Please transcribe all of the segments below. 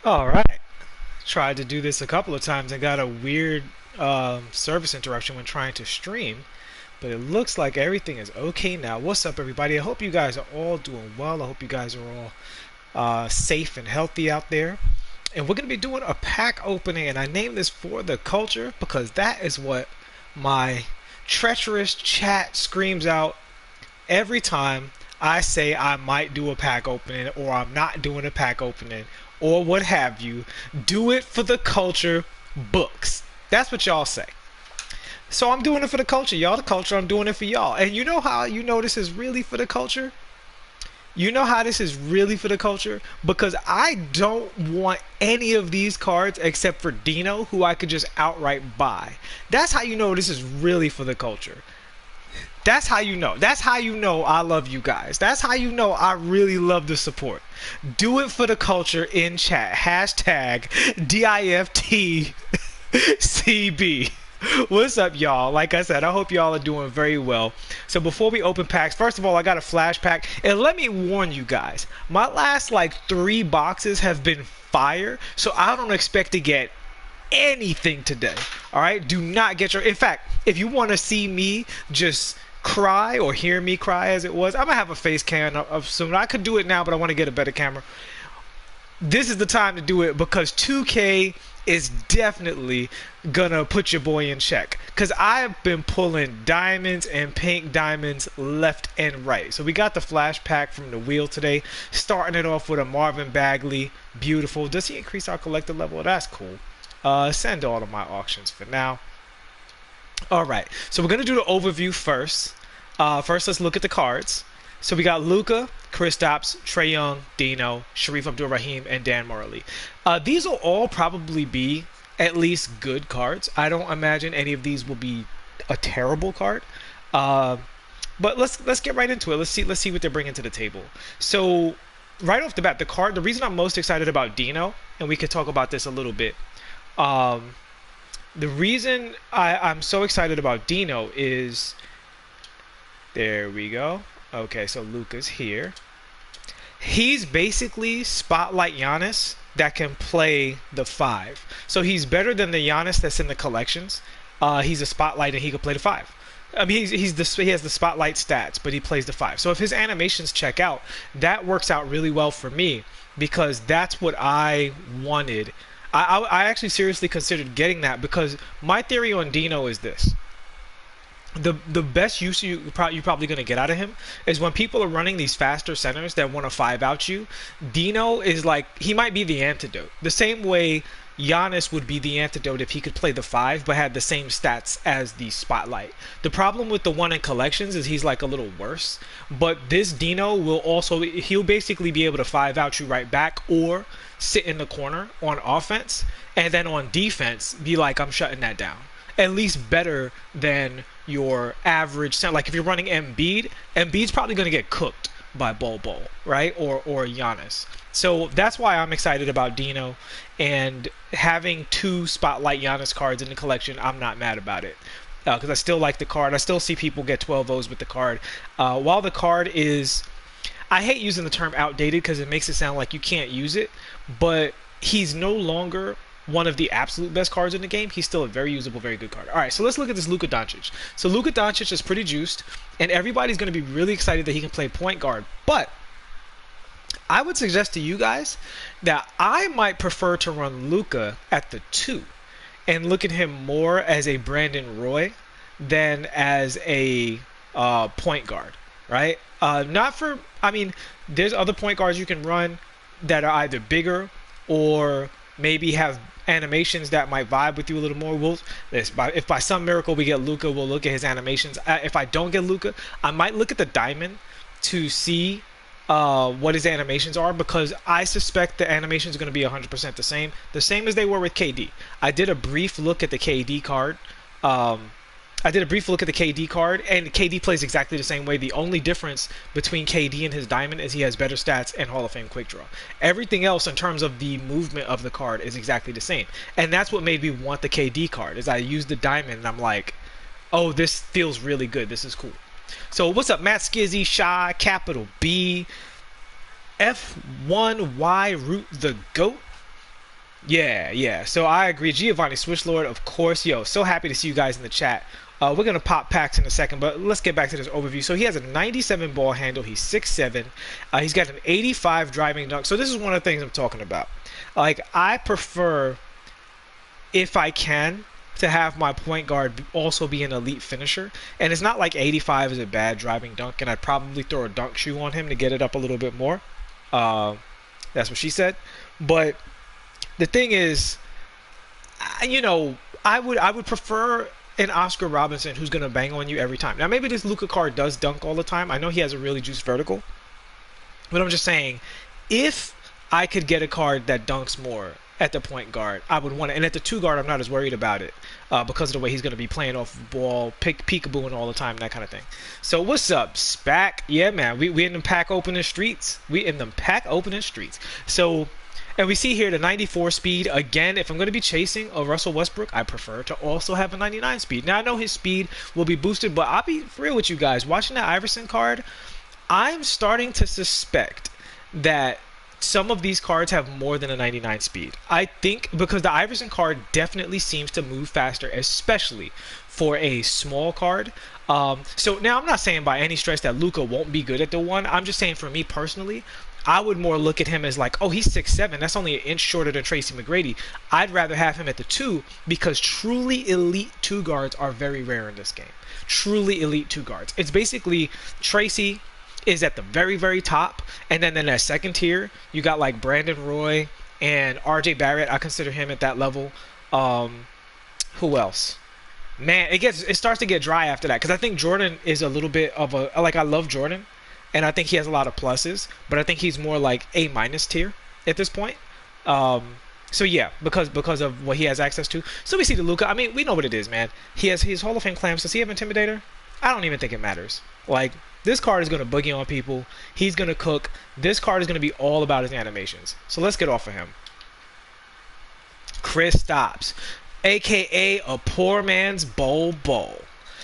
All right. Tried to do this a couple of times and got a weird service interruption when trying to stream, but it looks like everything is okay now. What's up, everybody? I hope you guys are all doing well. I hope you guys are all safe and healthy out there. And we're going to be doing a pack opening, and I named this For the Culture because that is what my treacherous chat screams out every time I say I might do a pack opening or I'm not doing a pack opening or what have you. Do it for the culture books. That's what y'all say. So I'm doing it for the culture. Y'all the culture, I'm doing it for y'all. And you know how you know this is really for the culture? You know how this is really for the culture? Because I don't want any of these cards except for Dino, who I could just outright buy. That's how you know this is really for the culture. That's how you know. That's how you know I love you guys. That's how you know I really love the support. Do it for the culture in chat. Hashtag DIFTCB. What's up, y'all? Like I said, I hope y'all are doing very well. So before we open packs, first of all, I got a flash pack. And let me warn you guys, my last like 3 boxes have been fire. So I don't expect to get anything today. All right? Do not get your... In fact, if you want to see me just cry or hear me cry as it was, I'm gonna have a face cam of soon. I could do it now, but I want to get a better camera. This is the time to do it because 2K is definitely gonna put your boy in check, because I've been pulling diamonds and pink diamonds left and right. So we got the flash pack from the wheel today, starting it off with a Marvin Bagley. Beautiful. Does he increase our collector level? That's cool. Send all of my auctions for now. Alright, so we're going to do the overview first. First, let's look at the cards. So we got Luka, Kristaps, Trae Young, Dino, Sharif Abdul-Rahim, and Dan Marley. These will all probably be at least good cards. I don't imagine any of these will be a terrible card. But let's get right into it. Let's see what they're bringing to the table. So right off the bat, the reason I'm most excited about Dino, and we could talk about this a little bit. The reason I'm so excited about Dino is, there we go. Okay, so Luka's here. He's basically Spotlight Giannis that can play the 5. So he's better than the Giannis that's in the collections. He's a Spotlight and he can play the 5. I mean, he has the Spotlight stats, but he plays the 5. So if his animations check out, that works out really well for me because that's what I wanted. I actually seriously considered getting that because my theory on Dino is this. The best use you're probably going to get out of him is when people are running these faster centers that want to 5 out you. Dino is like, he might be the antidote. The same way Giannis would be the antidote if he could play the 5 but had the same stats as the Spotlight. The problem with the one in collections is he's like a little worse. But this Dino will also, he'll basically be able to 5 out you right back or sit in the corner on offense, and then on defense be like, I'm shutting that down. At least better than your average center. Like if you're running Embiid's probably going to get cooked by Bol, right? Or Giannis. So that's why I'm excited about Dino, and having 2 Spotlight Giannis cards in the collection, I'm not mad about it. Because I still like the card. I still see people get 12 O's with the card. While the card is... I hate using the term outdated because it makes it sound like you can't use it, but he's no longer one of the absolute best cards in the game. He's still a very usable, very good card. All right, so let's look at this Luka Doncic. So Luka Doncic is pretty juiced, and everybody's going to be really excited that he can play point guard. But I would suggest to you guys that I might prefer to run Luka at the 2 and look at him more as a Brandon Roy than as a point guard, right? Not for, I mean, there's other point guards you can run that are either bigger or maybe have animations that might vibe with you a little more. If by some miracle we get Luka, we'll look at his animations. If I don't get Luka, I might look at the diamond to see what his animations are, because I suspect the animations are going to be 100% the same as they were with KD. I did a brief look at the KD card. And KD plays exactly the same way. The only difference between KD and his diamond is he has better stats and Hall of Fame quick draw. Everything else in terms of the movement of the card is exactly the same. And that's what made me want the KD card, is I used the diamond and I'm like, oh, this feels really good. This is cool. So what's up, Matt Skizzy, Shy, Capital B, F1Y Root the GOAT. Yeah, yeah. So I agree. Giovanni Switchlord, of course. Yo, so happy to see you guys in the chat. We're gonna pop packs in a second, but let's get back to this overview. So he has a 97 ball handle. He's 6'7". He's got an 85 driving dunk. So this is one of the things I'm talking about. Like I prefer, if I can, to have my point guard also be an elite finisher. And it's not like 85 is a bad driving dunk, and I'd probably throw a dunk shoe on him to get it up a little bit more. Uh, that's what she said. But the thing is, you know, I would prefer an Oscar Robinson who's gonna bang on you every time. Now maybe this Luka card does dunk all the time. I know he has a really juiced vertical, but I'm just saying, if I could get a card that dunks more at the point guard, I would want it. And at the two guard, I'm not as worried about it because of the way he's going to be playing off the ball, peekabooing all the time, that kind of thing. So what's up, Spac? Yeah, man, we in them pack opening streets. We in them pack opening streets. So, and we see here the 94 speed. Again, if I'm going to be chasing a Russell Westbrook, I prefer to also have a 99 speed. Now, I know his speed will be boosted, but I'll be real with you guys. Watching that Iverson card, I'm starting to suspect that some of these cards have more than a 99 speed. I think because the Iverson card definitely seems to move faster, especially for a small card. So now I'm not saying by any stretch that Luka won't be good at the one. I'm just saying for me personally, I would more look at him as like, oh, he's 6'7". That's only an inch shorter than Tracy McGrady. I'd rather have him at the 2 because truly elite 2 guards are very rare in this game. Truly elite 2 guards. It's basically Tracy is at the very, very top. And then in that second tier, you got like Brandon Roy and RJ Barrett. I consider him at that level. Who else? Man, it starts to get dry after that because I think Jordan is a little bit of a, like, I love Jordan and I think he has a lot of pluses, but I think he's more like A- tier at this point. So yeah, because of what he has access to. So we see the Luka. I mean, we know what it is, man. He has his Hall of Fame clamps. Does he have Intimidator? I don't even think it matters. Like, this card is going to boogie on people. He's going to cook. This card is going to be all about his animations. So let's get off of him. Kristaps, a.k.a. a poor man's Bol Bol.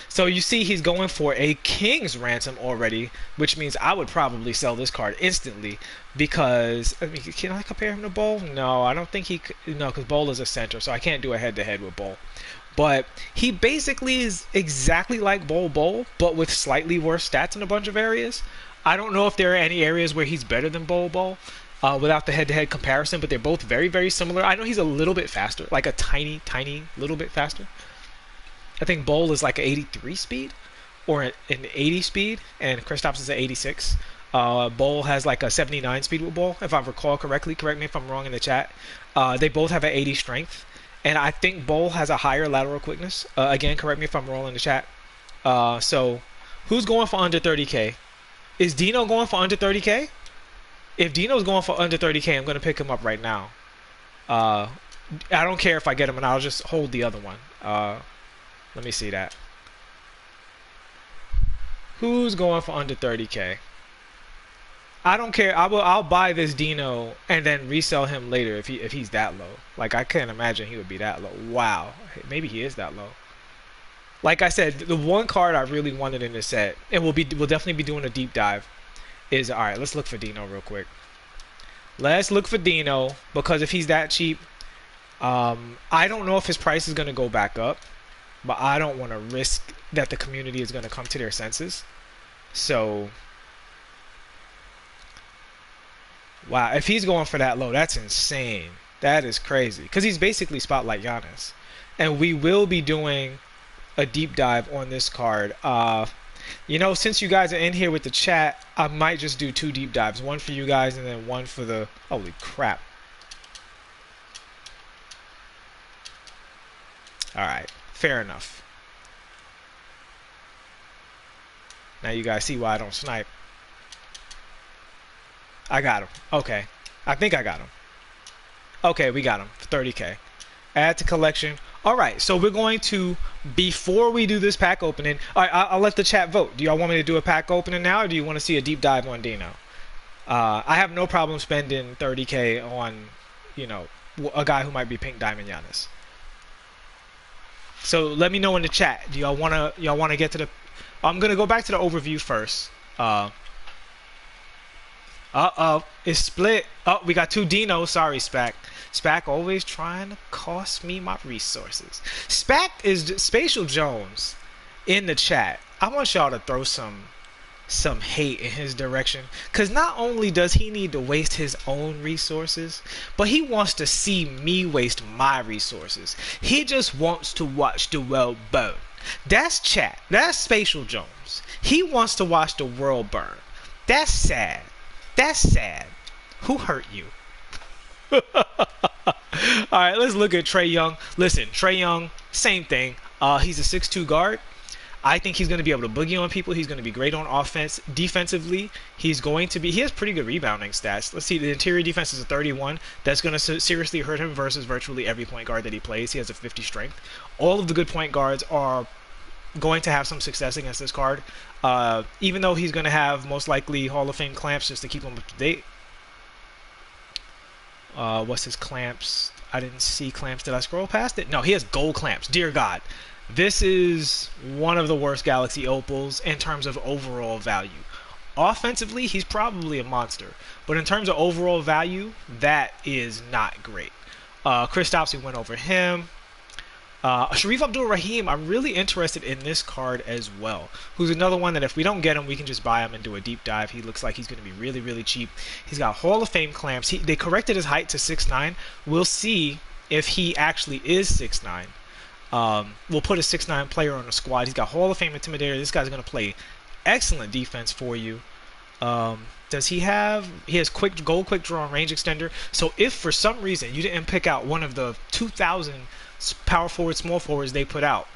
So you see he's going for a king's ransom already, which means I would probably sell this card instantly because, I mean, can I compare him to Bol? No, I don't think he could. No, because Bol is a center, so I can't do a head-to-head with Bol. But he basically is exactly like Bol Bol, but with slightly worse stats in a bunch of areas. I don't know if there are any areas where he's better than Bol Bol without the head-to-head comparison, but they're both very, very similar. I know he's a little bit faster, like a tiny, tiny little bit faster. I think Bol is like an 83 speed or an 80 speed, and Kristaps is an 86. Bol has like a 79 speed with Bol, if I recall correctly. Correct me if I'm wrong in the chat. They both have an 80 strength. And I think Bol has a higher lateral quickness. Again, correct me if I'm wrong in the chat. So, who's going for under 30K? Is Dino going for under 30K? If Dino's going for under 30K, I'm going to pick him up right now. I don't care if I get him, and I'll just hold the other one. Let me see that. Who's going for under 30K? I don't care. I'll buy this Dino and then resell him later if he's that low. Like, I can't imagine he would be that low. Wow. Maybe he is that low. Like I said, the one card I really wanted in this set, and we'll definitely be doing a deep dive, is, all right, let's look for Dino real quick. Let's look for Dino because if he's that cheap, I don't know if his price is going to go back up, but I don't want to risk that the community is going to come to their senses. So, wow, if he's going for that low, that's insane. That is crazy. Because he's basically Spotlight Giannis. And we will be doing a deep dive on this card. You know, since you guys are in here with the chat, I might just do 2 deep dives. One for you guys and then one for the... Holy crap. Alright, fair enough. Now you guys see why I don't snipe. I got him. Okay. I think I got him. Okay, we got him for 30K. Add to collection. All right, so we're going to, before we do this pack opening, all right, I'll let the chat vote. Do y'all want me to do a pack opening now, or do you want to see a deep dive on Dino? I have no problem spending 30K on, you know, a guy who might be Pink Diamond Giannis. So let me know in the chat. Do y'all want to get to the... I'm going to go back to the overview first. Uh-oh. It's split. Oh, we got two dinos. Sorry, Spac. Spac always trying to cost me my resources. Spac is Spatial Jones in the chat. I want y'all to throw some hate in his direction, because not only does he need to waste his own resources, but he wants to see me waste my resources. He just wants to watch the world burn. That's chat. That's Spatial Jones. He wants to watch the world burn. That's sad. That's sad. Who hurt you? Alright, let's look at Trae Young. Listen, Trae Young, same thing. He's a 6'2 guard. I think he's going to be able to boogie on people. He's going to be great on offense. Defensively, he has pretty good rebounding stats. Let's see, the interior defense is a 31. That's going to seriously hurt him versus virtually every point guard that he plays. He has a 50 strength. All of the good point guards are going to have some success against this card. Even though he's going to have most likely Hall of Fame clamps just to keep him up to date. What's his clamps? I didn't see clamps. Did I scroll past it? No, he has gold clamps. Dear God. This is one of the worst Galaxy Opals in terms of overall value. Offensively, he's probably a monster. But in terms of overall value, that is not great. Kristaps, we went over him. Sharif Abdul-Rahim, I'm really interested in this card as well. Who's another one that if we don't get him, we can just buy him and do a deep dive. He looks like he's going to be really, really cheap. He's got Hall of Fame clamps. They corrected his height to 6'9". We'll see if he actually is 6'9". We'll put a 6'9 player on the squad. He's got Hall of Fame Intimidator. This guy's going to play excellent defense for you. Does he have... He has gold quick draw and range extender. So if for some reason you didn't pick out one of the 2,000 power forward, small forwards they put out,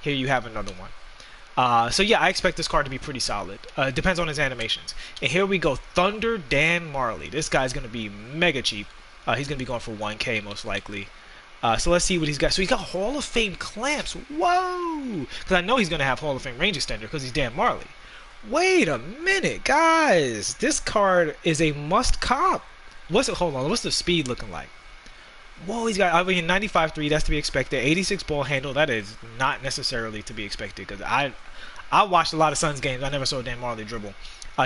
here you have another one. So yeah, I expect this card to be pretty solid. Depends on his animations. And here we go. Thunder Dan Marley. This guy's going to be mega cheap. He's going to be going for 1K most likely. So let's see what he's got. So he's got Hall of Fame clamps. Whoa! Because I know he's going to have Hall of Fame range extender because he's Dan Marley. Wait a minute, guys. This card is a must comp. Hold on. What's the speed looking like? Whoa, he's got, I mean, 95.3. That's to be expected. 86 ball handle. That is not necessarily to be expected because I watched a lot of Suns games. I never saw Dan Marley dribble.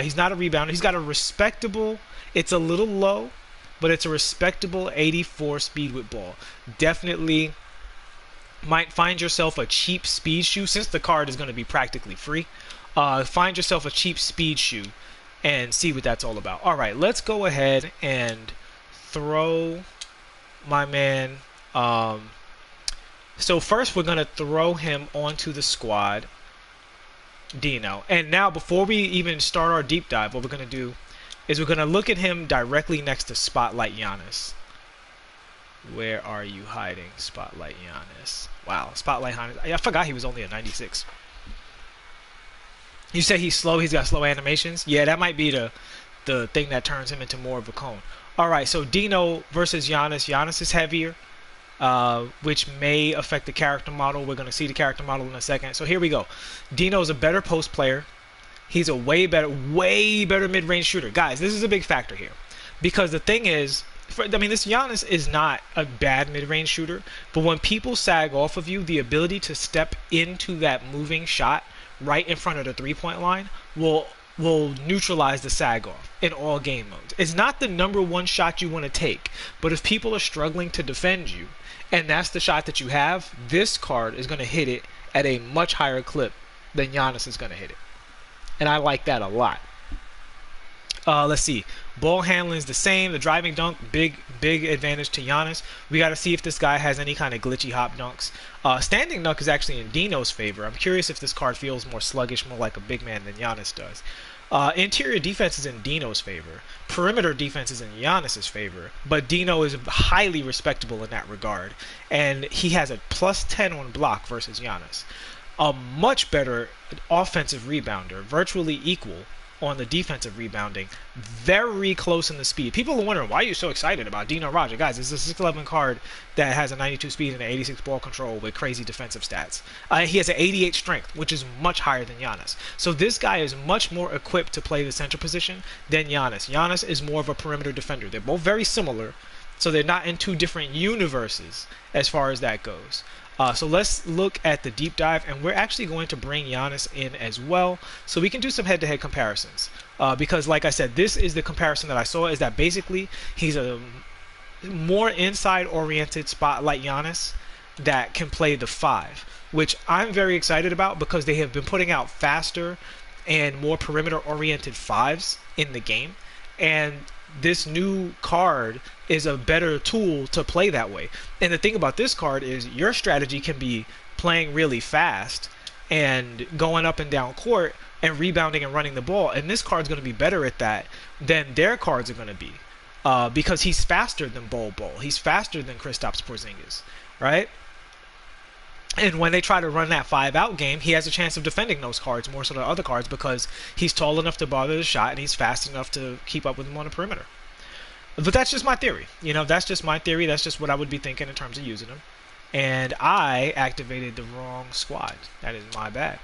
He's not a rebounder. He's got a respectable, it's a little low, but it's a respectable 84 speed with ball. Definitely might find yourself a cheap speed shoe since the card is going to be practically free. Find yourself a cheap speed shoe and see what that's all about. All right, let's go ahead and throw my man. So first we're going to throw him onto the squad, Dino. And now before we even start our deep dive, what we're going to do is we're going to look at him directly next to Spotlight Giannis. Where are you hiding, Spotlight Giannis? Wow, Spotlight Giannis. I forgot he was only a 96. You say he's slow, he's got slow animations? Yeah, that might be the thing that turns him into more of a cone. Alright, so Dino versus Giannis. Giannis is heavier, which may affect the character model. We're going to see the character model in a second. So here we go. Dino's a better post player. He's a way better mid-range shooter. Guys, this is a big factor here. Because the thing is, this Giannis is not a bad mid-range shooter, but when people sag off of you, the ability to step into that moving shot right in front of the three-point line will neutralize the sag off in all game modes. It's not the number one shot you want to take, but if people are struggling to defend you, and that's the shot that you have, this card is going to hit it at a much higher clip than Giannis is going to hit it. And I like that a lot. Let's see. Ball handling is the same. The driving dunk, big advantage to Giannis. We got to see if this guy has any kind of glitchy hop dunks. Standing dunk is actually in Dino's favor. I'm curious if this card feels more sluggish, more like a big man than Giannis does. Interior defense is in Dino's favor. Perimeter defense is in Giannis's favor. But Dino is highly respectable in that regard. And he has a +10 on block versus Giannis. A much better offensive rebounder, virtually equal on the defensive rebounding, very close in the speed. People are wondering, why are you so excited about Dino Roger? Guys, it's a 6'11 card that has a 92 speed and an 86 ball control with crazy defensive stats. He has an 88 strength, which is much higher than Giannis. So this guy is much more equipped to play the center position than Giannis. Giannis is more of a perimeter defender. They're both very similar, so they're not in two different universes as far as that goes. So let's look at the deep dive, and we're actually going to bring Giannis in as well, so we can do some head-to-head comparisons. Because, like I said, this is the comparison that I saw, is that basically he's a more inside-oriented spot like Giannis that can play the 5, which I'm very excited about because they have been putting out faster and more perimeter-oriented 5s in the game, and this new card is a better tool to play that way. And the thing about this card is your strategy can be playing really fast and going up and down court and rebounding and running the ball, and this card's going to be better at that than their cards are going to be, because he's faster than Bol Bol, he's faster than Kristaps Porzingis, right? And when they try to run that 5-out game, he has a chance of defending those cards more so than other cards because he's tall enough to bother the shot and he's fast enough to keep up with him on the perimeter. But that's just my theory. That's just my theory. That's just what I would be thinking in terms of using him. And I activated the wrong squad. That is my bad.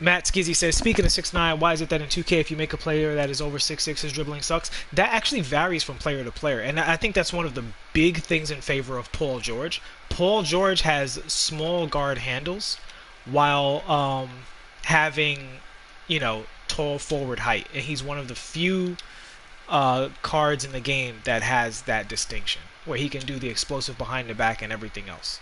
Matt Skizzy says, speaking of 6'9", why is it that in 2K, if you make a player that is over 6'6", his dribbling sucks? That actually varies from player to player, and I think that's one of the big things in favor of Paul George. Paul George has small guard handles while having, tall forward height, and he's one of the few cards in the game that has that distinction, where he can do the explosive behind the back and everything else.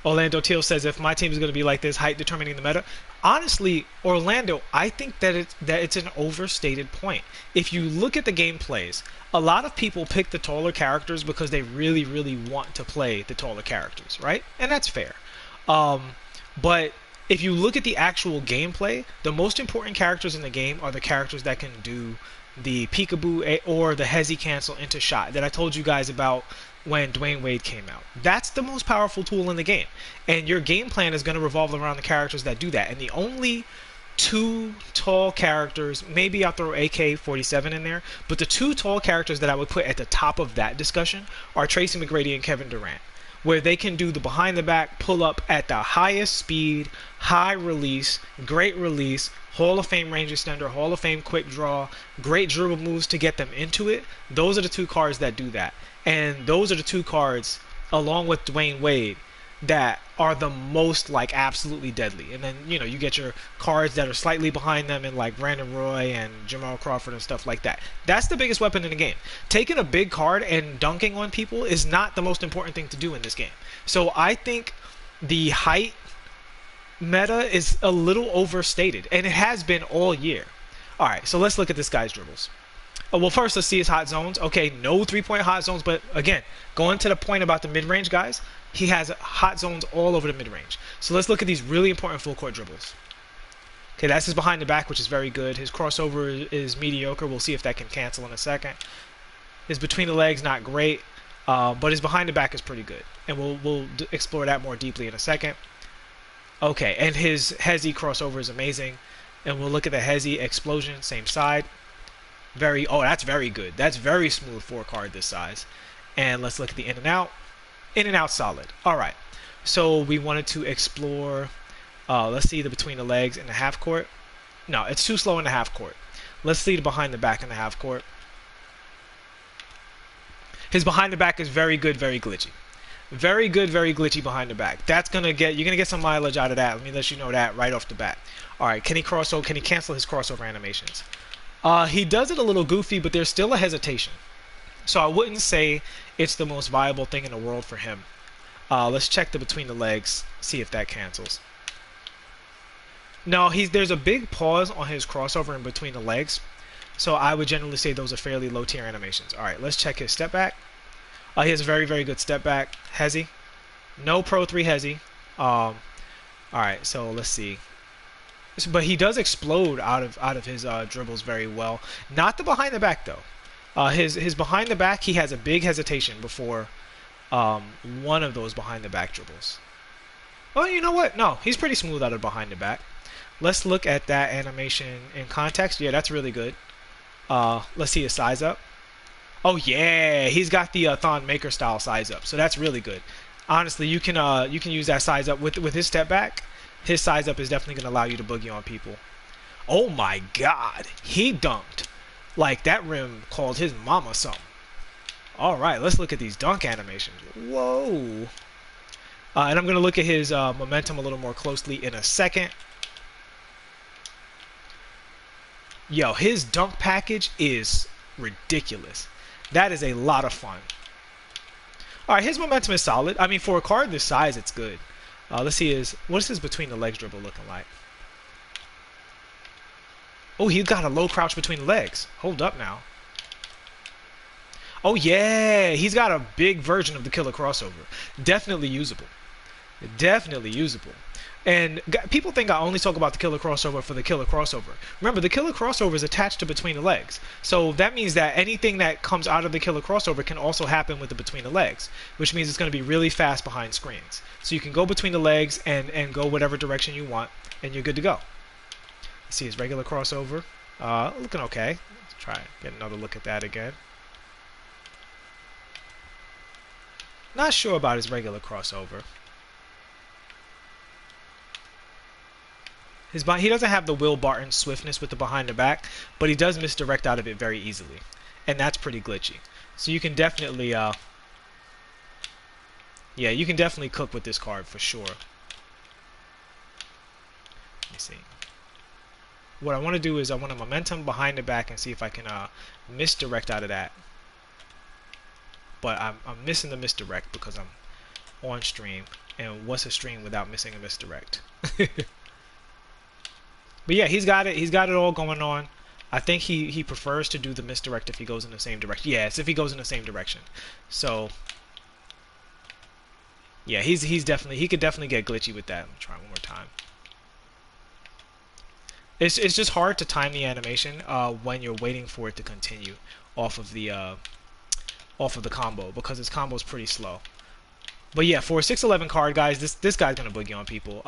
Orlando Teal says, if my team is going to be like this, height determining the meta. Honestly, Orlando, I think that it's an overstated point. If you look at the gameplays, a lot of people pick the taller characters because they really, really want to play the taller characters, right? And that's fair. But if you look at the actual gameplay, the most important characters in the game are the characters that can do the peekaboo or the hezi cancel into shot that I told you guys about when Dwayne Wade came out. That's the most powerful tool in the game. And your game plan is going to revolve around the characters that do that. And the only 2 tall characters, maybe I'll throw AK-47 in there, but the 2 tall characters that I would put at the top of that discussion are Tracy McGrady and Kevin Durant, where they can do the behind the back pull up at the highest speed, high release, great release, Hall of Fame range extender, Hall of Fame quick draw, great dribble moves to get them into it. Those are the 2 cards that do that. And those are the 2 cards, along with Dwayne Wade, that are the most, absolutely deadly. And then, you get your cards that are slightly behind them in, Brandon Roy and Jamal Crawford and stuff like that. That's the biggest weapon in the game. Taking a big card and dunking on people is not the most important thing to do in this game. So I think the height meta is a little overstated, and it has been all year. All right, so let's look at this guy's dribbles. Well, first, let's see his hot zones. Okay, no 3-point hot zones, but again, going to the point about the mid-range guys, he has hot zones all over the mid-range. So let's look at these really important full-court dribbles. Okay, that's his behind the back, which is very good. His crossover is mediocre. We'll see if that can cancel in a second. His between the legs, not great, but his behind the back is pretty good. And we'll explore that more deeply in a second. Okay, and his hezi crossover is amazing. And we'll look at the hezi explosion, same side. That's very good. That's very smooth 4-card this size. And let's look at the in and out. In and out solid. All right. So we wanted to explore, let's see the between the legs in the half court. No, it's too slow in the half court. Let's see the behind the back in the half court. His behind the back is very good, very glitchy. Very good, very glitchy behind the back. You're gonna get some mileage out of that. Let me let you know that right off the bat. All right, can he cancel his crossover animations? He does it a little goofy, but there's still a hesitation. So I wouldn't say it's the most viable thing in the world for him. Let's check the between the legs, see if that cancels. No, there's a big pause on his crossover in between the legs. So I would generally say those are fairly low tier animations. All right, let's check his step back. He has a very, very good step back. Hezi. No Pro 3 Hezi. All right, so let's see. But he does explode out of his dribbles very well. Not the behind the back though. His behind the back, he has a big hesitation before one of those behind the back dribbles. Oh, you know what? No, he's pretty smooth out of behind the back. Let's look at that animation in context. Yeah, that's really good. Let's see his size up. Oh yeah, he's got the Thon Maker style size up, so that's really good. Honestly, you can use that size up with his step back. His size up is definitely going to allow you to boogie on people. Oh my god. He dunked. Like, that rim called his mama something. Alright, let's look at these dunk animations. Whoa. And I'm going to look at his momentum a little more closely in a second. Yo, his dunk package is ridiculous. That is a lot of fun. Alright, his momentum is solid. I mean, for a card this size, it's good. Let's see what's his between the legs dribble looking like? Oh, he's got a low crouch between the legs. Hold up now. Oh, yeah. He's got a big version of the killer crossover. Definitely usable. Definitely usable. And people think I only talk about the killer crossover for the killer crossover. Remember, the killer crossover is attached to between the legs. So that means that anything that comes out of the killer crossover can also happen with the between the legs, which means it's going to be really fast behind screens. So you can go between the legs and go whatever direction you want, and you're good to go. Let's see his regular crossover. Looking okay. Let's try and get another look at that again. Not sure about his regular crossover. He doesn't have the Will Barton swiftness with the behind the back, but he does misdirect out of it very easily. And that's pretty glitchy. So you can definitely, yeah, you can definitely cook with this card for sure. Let me see. What I want to do is I want a momentum behind the back and see if I can misdirect out of that. But I'm missing the misdirect because I'm on stream. And what's a stream without missing a misdirect? But yeah, he's got it. He's got it all going on. I think he prefers to do the misdirect if he goes in the same direction. Yes, if he goes in the same direction. So yeah, he could definitely get glitchy with that. Let me try one more time. It's just hard to time the animation when you're waiting for it to continue off of the combo, because his combo is pretty slow. But yeah, for a 6'11" card, guys, this guy's gonna boogie on people.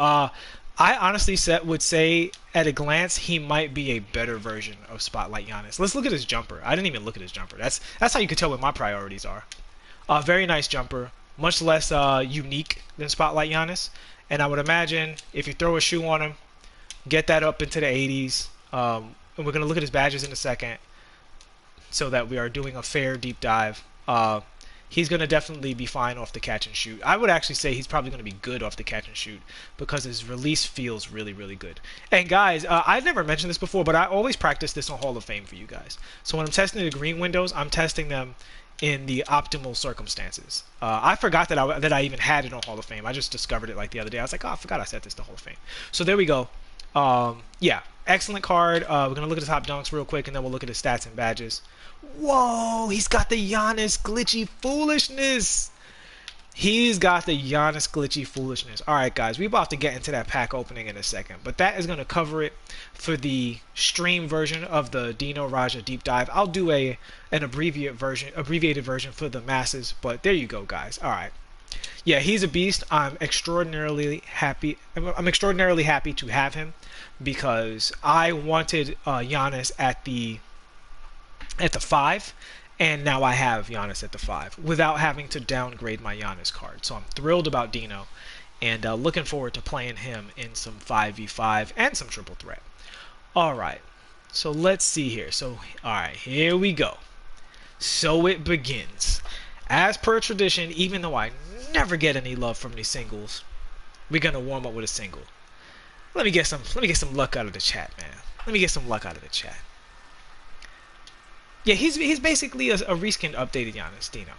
I honestly would say at a glance he might be a better version of Spotlight Giannis. Let's look at his jumper. I didn't even look at his jumper. That's how you can tell what my priorities are. Very nice jumper, much less unique than Spotlight Giannis. And I would imagine if you throw a shoe on him, get that up into the 80s. And we're gonna look at his badges in a second, so that we are doing a fair deep dive. He's going to definitely be fine off the catch and shoot. I would actually say he's probably going to be good off the catch and shoot because his release feels really, really good. And guys, I've never mentioned this before, but I always practice this on Hall of Fame for you guys. So when I'm testing the green windows, I'm testing them in the optimal circumstances. I forgot that I even had it on Hall of Fame. I just discovered it like the other day. I was like, oh, I forgot I set this to Hall of Fame. So there we go. Yeah, excellent card. We're going to look at the top dunks real quick, and then we'll look at his stats and badges. Whoa, he's got the Giannis glitchy foolishness. He's got the Giannis glitchy foolishness. Alright, guys, we're about to get into that pack opening in a second, but that is going to cover it for the stream version of the Dino Raja deep dive. I'll do an abbreviated version for the masses, but there you go, guys. Alright. Yeah, he's a beast. I'm extraordinarily happy to have him because I wanted Giannis at the 5, and now I have Giannis at the 5 without having to downgrade my Giannis card. So I'm thrilled about Dino, and looking forward to playing him in some 5v5 and some triple threat. Alright, so let's see here. So, alright, here we go. So it begins. As per tradition, even though I never get any love from these singles, we're gonna warm up with a single. Let me get some luck out of the chat, man. Let me get some luck out of the chat. Yeah, he's basically a reskinned, updated Giannis, Dino.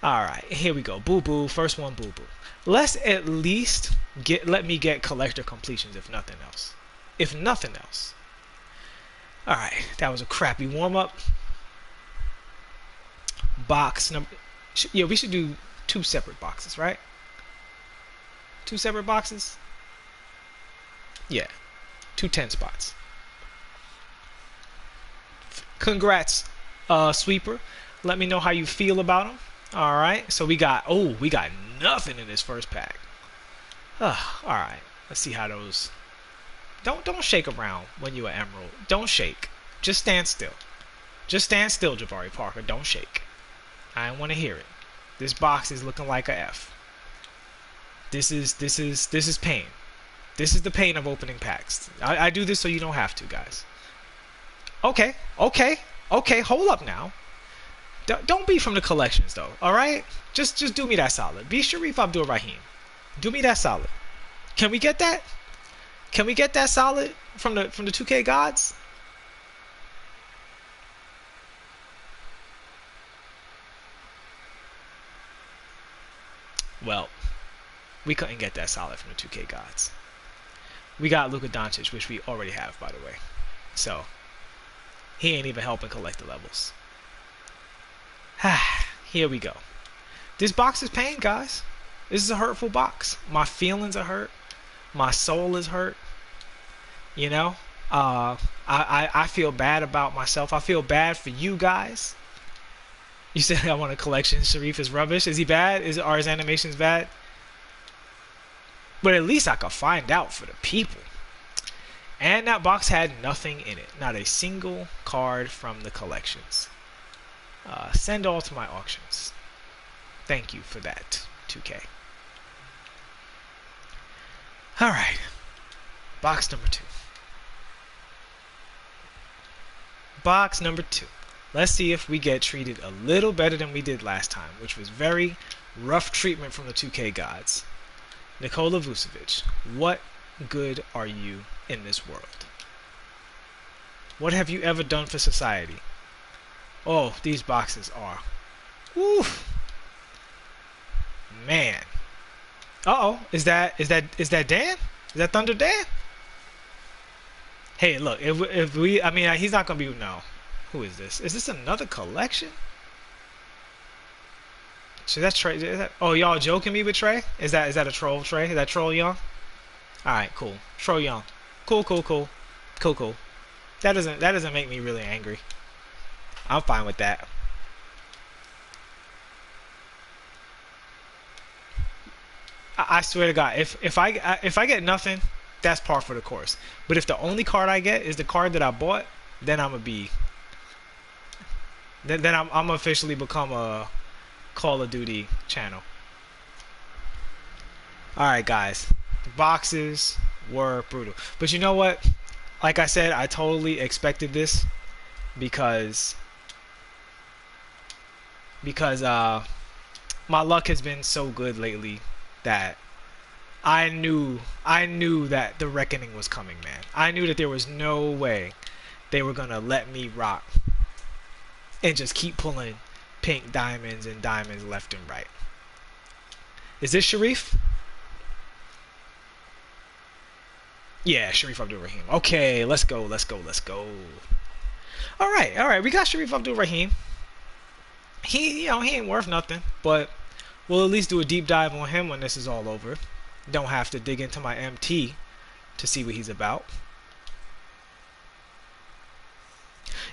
Alright, here we go. Boo boo. First one, boo boo. Let's at least let me get collector completions, if nothing else. If nothing else. Alright, that was a crappy warm-up. Box number... Yeah, we should do 2 separate boxes, right? 2 separate boxes? Yeah. 2 10 spots. Congrats, Sweeper. Let me know how you feel about him. Alright, so we got nothing in this first pack. Alright, let's see how those... Don't shake around when you're an Emerald. Don't shake. Just stand still. Just stand still, Jabari Parker. Don't shake. I don't want to hear it. This box is looking like a F. This is pain. This is the pain of opening packs. I do this so you don't have to, guys. Okay, okay, okay. Hold up now. Don't be from the collections though. All right, just do me that solid. Be Sharif Abdul-Rahim. Do me that solid. Can we get that? Can we get that solid from the 2K gods? Well, we couldn't get that solid from the 2K gods. We got Luka Doncic, which we already have, by the way. So, he ain't even helping collect the levels. Here we go. This box is pain, guys. This is a hurtful box. My feelings are hurt. My soul is hurt. You know? I feel bad about myself. I feel bad for you guys. You said I want a collection. Sharif is rubbish. Is he bad? Are his animations bad? But at least I could find out for the people. And that box had nothing in it. Not a single card from the collections. Send all to my auctions. Thank you for that, 2K. Alright. Box number 2. Box number 2. Let's see if we get treated a little better than we did last time, which was very rough treatment from the 2K gods. Nikola Vucevic, what good are you in this world? What have you ever done for society? Oh, these boxes are. Oof. Man. Uh-oh. Is that Dan? Is that Thunder Dan? Hey, look, if we, I mean, he's not going to be, no. Who is this? Is this another collection? So that's Trae. Is that, oh, y'all joking me with Trae? Is that a troll Trae? Is that Troll Young? Alright, cool. Troll Young. Cool. That doesn't make me really angry. I'm fine with that. I swear to God, if I get nothing, that's par for the course. But if the only card I get is the card that I bought, then I'm gonna be. Then I'm officially become a Call of Duty channel. Alright, guys. The boxes were brutal. But you know what? Like I said, I totally expected this because my luck has been so good lately that I knew that the reckoning was coming, man. I knew that there was no way they were gonna let me rock and just keep pulling pink diamonds and diamonds left and right. Is this Sharif? Yeah, Sharif Abdul-Rahim. Okay, let's go. Alright, we got Sharif Abdul-Rahim. He ain't worth nothing, but we'll at least do a deep dive on him when this is all over. Don't have to dig into my MT to see what he's about.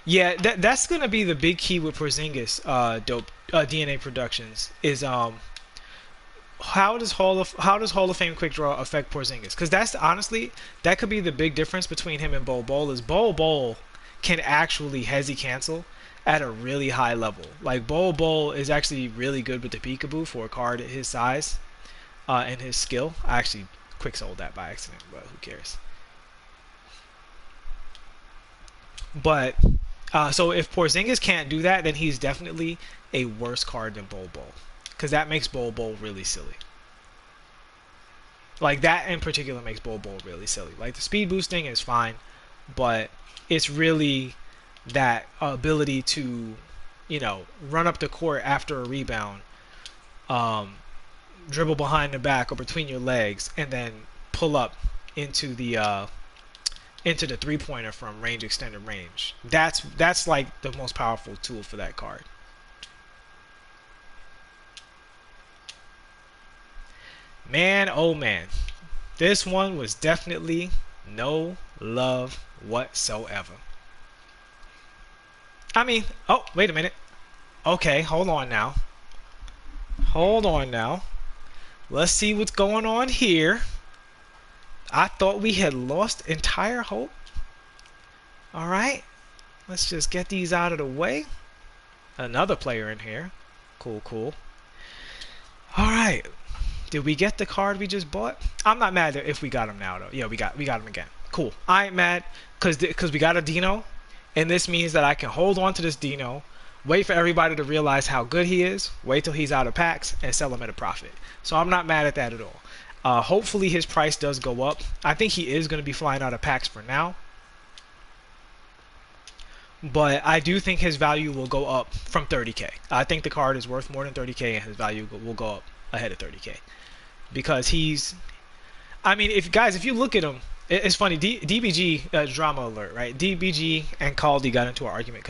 Yeah, that's gonna be the big key with Porzingis, DNA Productions is how does Hall of Fame Quick Draw affect Porzingis? Because that's honestly that could be the big difference between him and Bol Bol is Bol Bol can actually hezi cancel at a really high level. Like Bol Bol is actually really good with the peekaboo for a card at his size and his skill. I actually quick sold that by accident, but who cares? But so if Porzingis can't do that, then he's definitely a worse card than Bol Bol, because that makes Bol Bol really silly. Like that in particular makes Bol Bol really silly. Like the speed boosting is fine, but it's really that ability to, run up the court after a rebound, dribble behind the back or between your legs, and then pull up into the three-pointer from range extended range. That's like the most powerful tool for that card. Man, oh man, this one was definitely no love whatsoever. I mean, oh, wait a minute. Okay, hold on now. Let's see what's going on here. I thought we had lost entire hope. Alright, let's just get these out of the way. Another player in here. Cool. Alright, Did we get the card we just bought? I'm not mad if we got him now though. Yeah, we got him again. Cool. I ain't mad because we got a dino, and this means that I can hold on to this dino, wait for everybody to realize how good he is, wait till he's out of packs, and sell him at a profit. So I'm not mad at that at all. Hopefully his price does go up. I think he is going to be flying out of packs for now. But I do think his value will go up from 30k. I think the card is worth more than 30k and his value will go up ahead of 30k. Because he's... I mean, if you look at him, it's funny. DBG, drama alert, right? DBG and Caldy got into an argument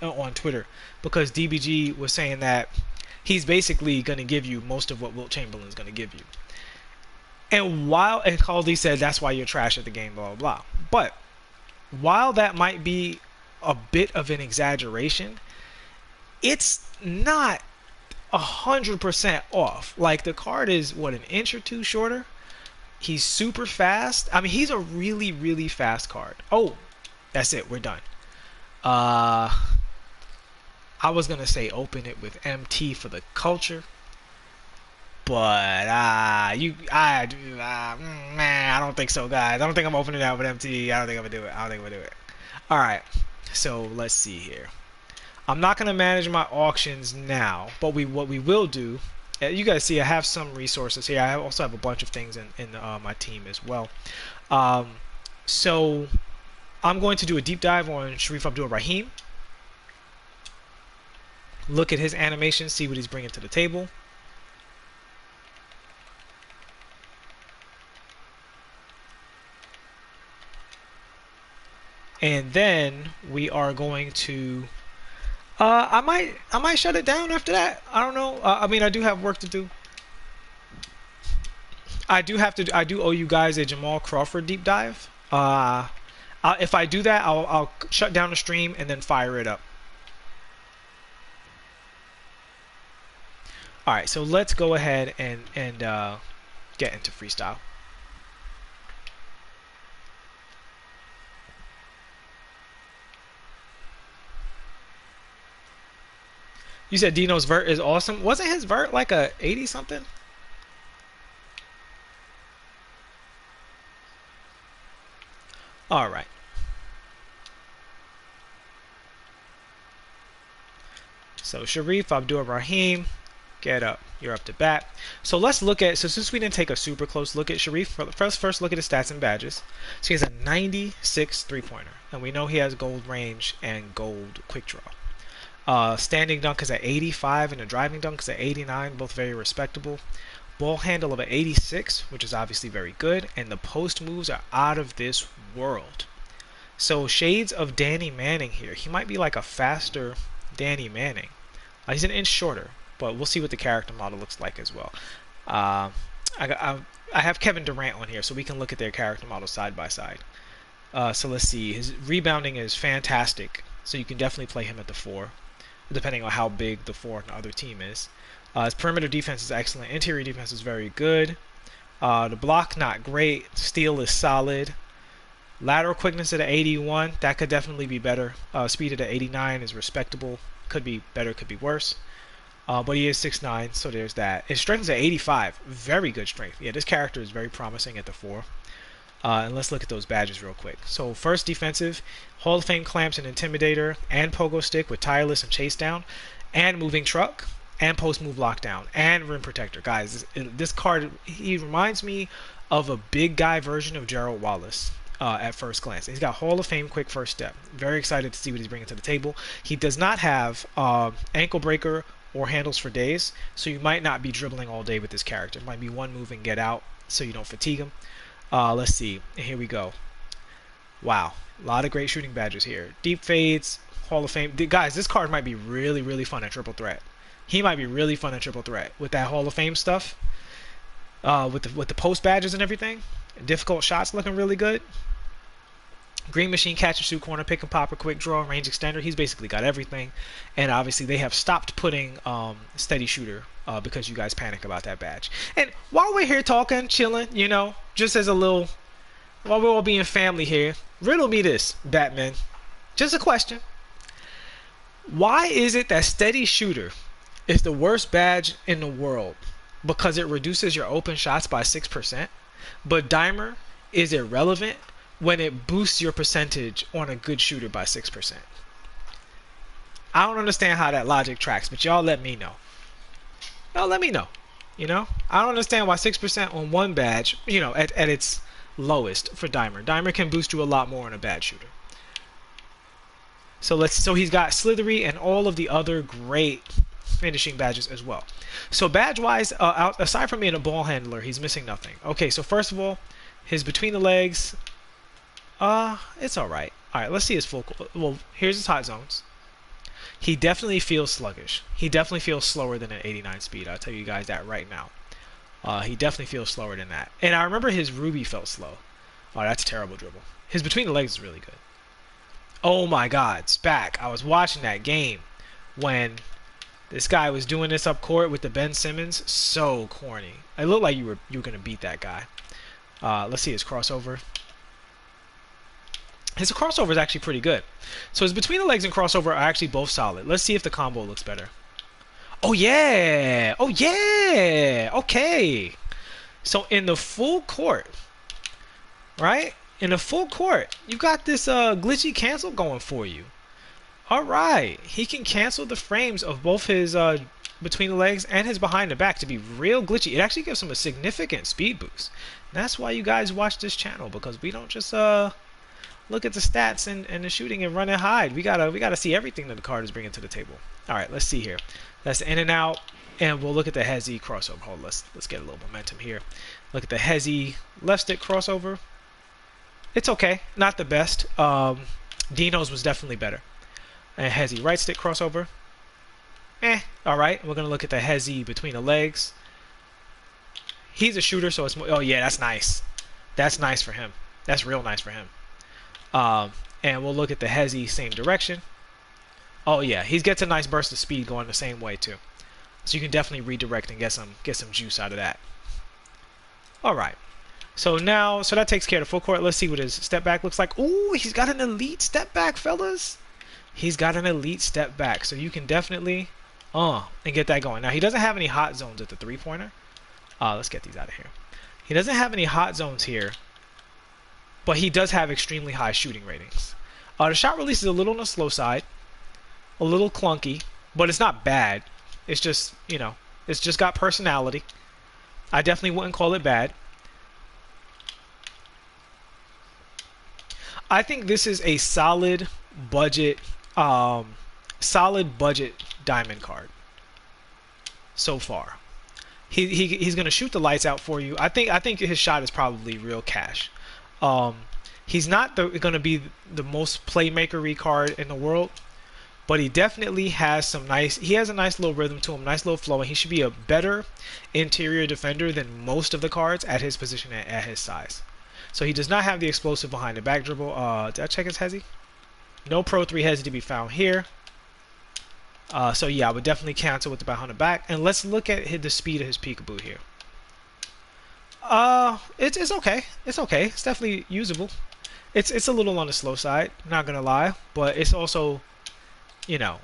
on Twitter because DBG was saying that he's basically going to give you most of what Wilt Chamberlain's going to give you. And Caldy said that's why you're trash at the game, blah, blah, blah. But while that might be a bit of an exaggeration, it's not 100% off. Like, the card is, what, an inch or two shorter? He's super fast. I mean, he's a really, really fast card. Oh, that's it. We're done. I was going to say open it with MT for the culture. But man, I don't think so, guys. I don't think I'm opening that with MT. I don't think I'm gonna do it. All right, so let's see here. I'm not gonna manage my auctions now, but what we will do. You guys see, I have some resources here. I also have a bunch of things in my team as well. So I'm going to do a deep dive on Sharif Abdul-Rahim. Look at his animation, see what he's bringing to the table. And then we are going to I might shut it down after that. I don't know. I mean, I do have work to do. I do owe you guys a Jamal Crawford deep dive. If I do that, I'll shut down the stream and then fire it up. All right, so let's go ahead and get into freestyle. You said Dino's vert is awesome. Wasn't his vert like a 80 something? All right. So Sharif Abdul-Rahim, get up. You're up to bat. So let's look at, so since we didn't take a super close look at Sharif, first look at his stats and badges. So he has a 96 three-pointer. And we know he has gold range and gold quick draw. Standing dunk is at 85 and the driving dunk is at 89, both very respectable. Ball handle of an 86, which is obviously very good, and the post moves are out of this world. So shades of Danny Manning here. He might be like a faster Danny Manning. He's an inch shorter, but we'll see what the character model looks like as well. I have Kevin Durant on here, so we can look at their character models side by side. So let's see. His rebounding is fantastic, so you can definitely play him at the 4. Depending on how big the 4 on the other team is. His perimeter defense is excellent. Interior defense is very good. The block, not great. Steal is solid. Lateral quickness at 81. That could definitely be better. Speed at 89 is respectable. Could be better, could be worse. But he is 6'9", so there's that. His strength is at 85. Very good strength. Yeah, this character is very promising at the 4. And let's look at those badges real quick. So first defensive, Hall of Fame clamps and intimidator, and pogo stick with tireless and chase down, and moving truck, and post move lockdown, and rim protector. Guys, this card, he reminds me of a big guy version of Gerald Wallace at first glance. He's got Hall of Fame quick first step. Very excited to see what he's bringing to the table. He does not have ankle breaker or handles for days, so you might not be dribbling all day with this character. It might be one move and get out so you don't fatigue him. Let's see. Here we go. Wow. A lot of great shooting badges here. Deep fades, Hall of Fame. Guys, this card might be really, really fun at triple threat. He might be really fun at triple threat with that Hall of Fame stuff. With the post badges and everything. Difficult shots looking really good. Green Machine, catch and shoot, corner, pick and pop, or quick draw, range extender. He's basically got everything. And obviously they have stopped putting steady shooter because you guys panic about that badge. And while we're here talking, chilling, you know, just as a little, while we're all being family here, riddle me this, Batman. Just a question. Why is it that steady shooter is the worst badge in the world, because it reduces your open shots by 6%, but dimer is irrelevant when it boosts your percentage on a good shooter by 6%. I don't understand how that logic tracks, but y'all let me know. Y'all let me know. You know, I don't understand why 6% on one badge, you know, at its lowest for dimer. Dimer can boost you a lot more on a bad shooter. So he's got slithery and all of the other great finishing badges as well. So badge wise, aside from being a ball handler, he's missing nothing. Okay, so first of all, his between the legs, it's all right. All right, let's see his full. Well, here's his hot zones. He definitely feels sluggish. He definitely feels slower than an 89 speed. I'll tell you guys that right now. He definitely feels slower than that. And I remember his Ruby felt slow. Oh, that's a terrible dribble. His between the legs is really good. Oh my God, it's back. I was watching that game when this guy was doing this up court with the Ben Simmons. So corny. It looked like you were gonna beat that guy. Let's see his crossover. His crossover is actually pretty good. So his between the legs and crossover are actually both solid. Let's see if the combo looks better. Oh yeah! Oh yeah! Okay. So in the full court, right? In the full court, you got this glitchy cancel going for you. All right, he can cancel the frames of both his between the legs and his behind the back to be real glitchy. It actually gives him a significant speed boost. And that's why you guys watch this channel, because we don't just look at the stats and the shooting and run and hide. We gotta see everything that the card is bringing to the table. All right, let's see here. That's the in and out, and we'll look at the Hezi crossover. Hold, let's get a little momentum here. Look at the Hezi left stick crossover. It's okay, not the best. Dino's was definitely better. And Hezi right stick crossover. All right. We're gonna look at the Hezi between the legs. He's a shooter, so it's more. Oh yeah, that's nice. That's nice for him. That's real nice for him. And we'll look at the Hezi same direction. Oh yeah, he gets a nice burst of speed going the same way too. So you can definitely redirect and get some juice out of that. All right. So that takes care of the full court. Let's see what his step back looks like. Ooh, he's got an elite step back, fellas. He's got an elite step back. So you can definitely and get that going. Now he doesn't have any hot zones at the three-pointer. Let's get these out of here. He doesn't have any hot zones here, but he does have extremely high shooting ratings. The shot release is a little on the slow side, a little clunky, but it's not bad. It's just, you know, it's just got personality. I definitely wouldn't call it bad. I think this is a solid budget diamond card so far. He's gonna shoot the lights out for you. I think his shot is probably real cash. He's not gonna be the most playmaker-y card in the world, but he definitely has some nice. He has a nice little rhythm to him, nice little flow, and he should be a better interior defender than most of the cards at his position at his size. So he does not have the explosive behind the back dribble. Did I check his Hezi? No Pro 3 Hezi to be found here. So yeah, I would definitely cancel with the behind the back. And let's look at the speed of his peekaboo here. It's okay. It's okay. It's definitely usable. It's a little on the slow side, not gonna lie, but it's also, you know,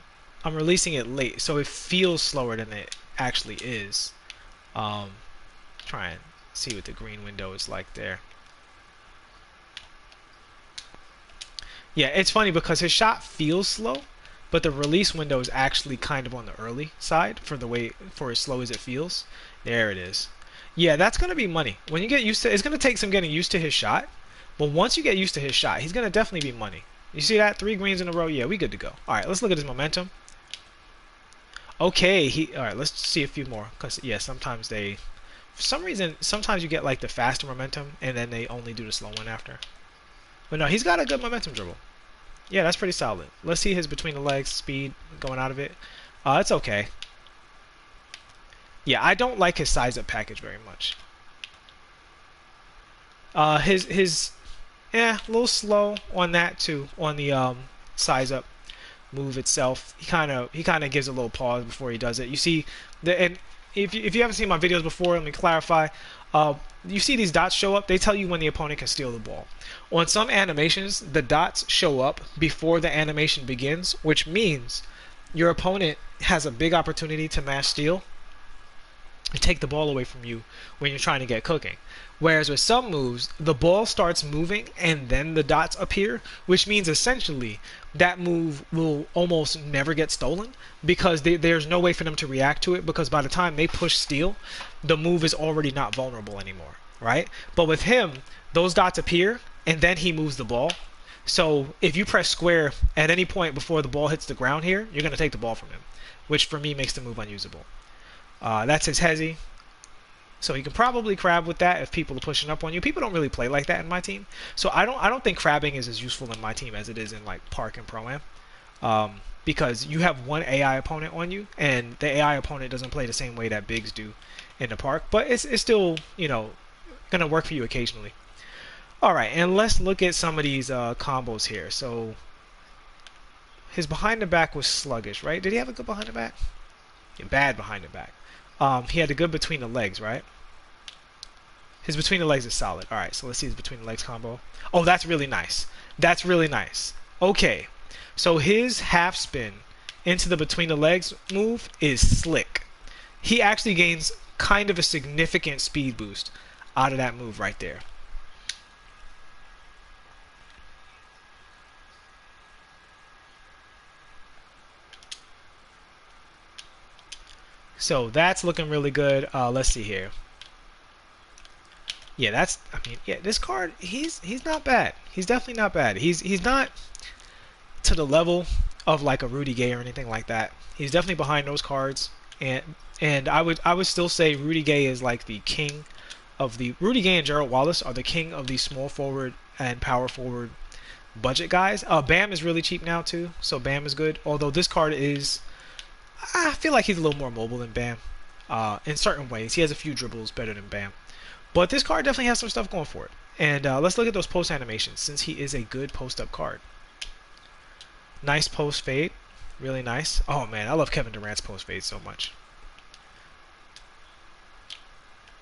I'm releasing it late, so it feels slower than it actually is. Try and see what the green window is like there. Yeah, it's funny because his shot feels slow, but the release window is actually kind of on the early side for as slow as it feels. There it is. Yeah, that's gonna be money. When you get used to, it's gonna take some getting used to his shot. But once you get used to his shot, he's gonna definitely be money. You see that? 3 greens in a row. Yeah, we good to go. All right, let's look at his momentum. Okay, all right, let's see a few more. Cause yeah, sometimes for some reason, sometimes you get like the faster momentum, and then they only do the slow one after. But no, he's got a good momentum dribble. Yeah, that's pretty solid. Let's see his between the legs speed going out of it. It's okay. Yeah, I don't like his size up package very much. Yeah, a little slow on that too, on the size up move itself. He kind of gives a little pause before he does it. You see, and if you haven't seen my videos before, let me clarify. You see these dots show up, they tell you when the opponent can steal the ball. On some animations, the dots show up before the animation begins, which means your opponent has a big opportunity to mass steal. and take the ball away from you when you're trying to get cooking. Whereas with some moves, the ball starts moving and then the dots appear, which means essentially that move will almost never get stolen because there's no way for them to react to it, because by the time they push steal, the move is already not vulnerable anymore, right? But with him, those dots appear and then he moves the ball. So if you press square at any point before the ball hits the ground here, you're going to take the ball from him, which for me makes the move unusable. That's his hezzy. So you can probably crab with that if people are pushing up on you. People don't really play like that in my team, so I don't think crabbing is as useful in my team as it is in like Park and Pro Am, because you have one AI opponent on you, and the AI opponent doesn't play the same way that bigs do in the Park, but it's still gonna work for you occasionally. All right, and let's look at some of these combos here. So his behind the back was sluggish, right? Did he have a good behind the back? Yeah, bad behind the back. He had a good between the legs, right? His between the legs is solid. All right, so let's see his between the legs combo. Oh, that's really nice. That's really nice. Okay, so his half spin into the between the legs move is slick. He actually gains kind of a significant speed boost out of that move right there. So that's looking really good. Let's see here. Yeah, this card, he's not bad. He's definitely not bad. He's not to the level of like a Rudy Gay or anything like that. He's definitely behind those cards, and I would still say Rudy Gay is like the king of the Rudy Gay and Gerald Wallace are the king of the small forward and power forward budget guys. Bam is really cheap now too, so Bam is good. Although this card is, I feel like he's a little more mobile than Bam. In certain ways, he has a few dribbles better than Bam. But this card definitely has some stuff going for it. And let's look at those post animations, since he is a good post-up card. Nice post fade. Really nice. Oh, man, I love Kevin Durant's post fade so much.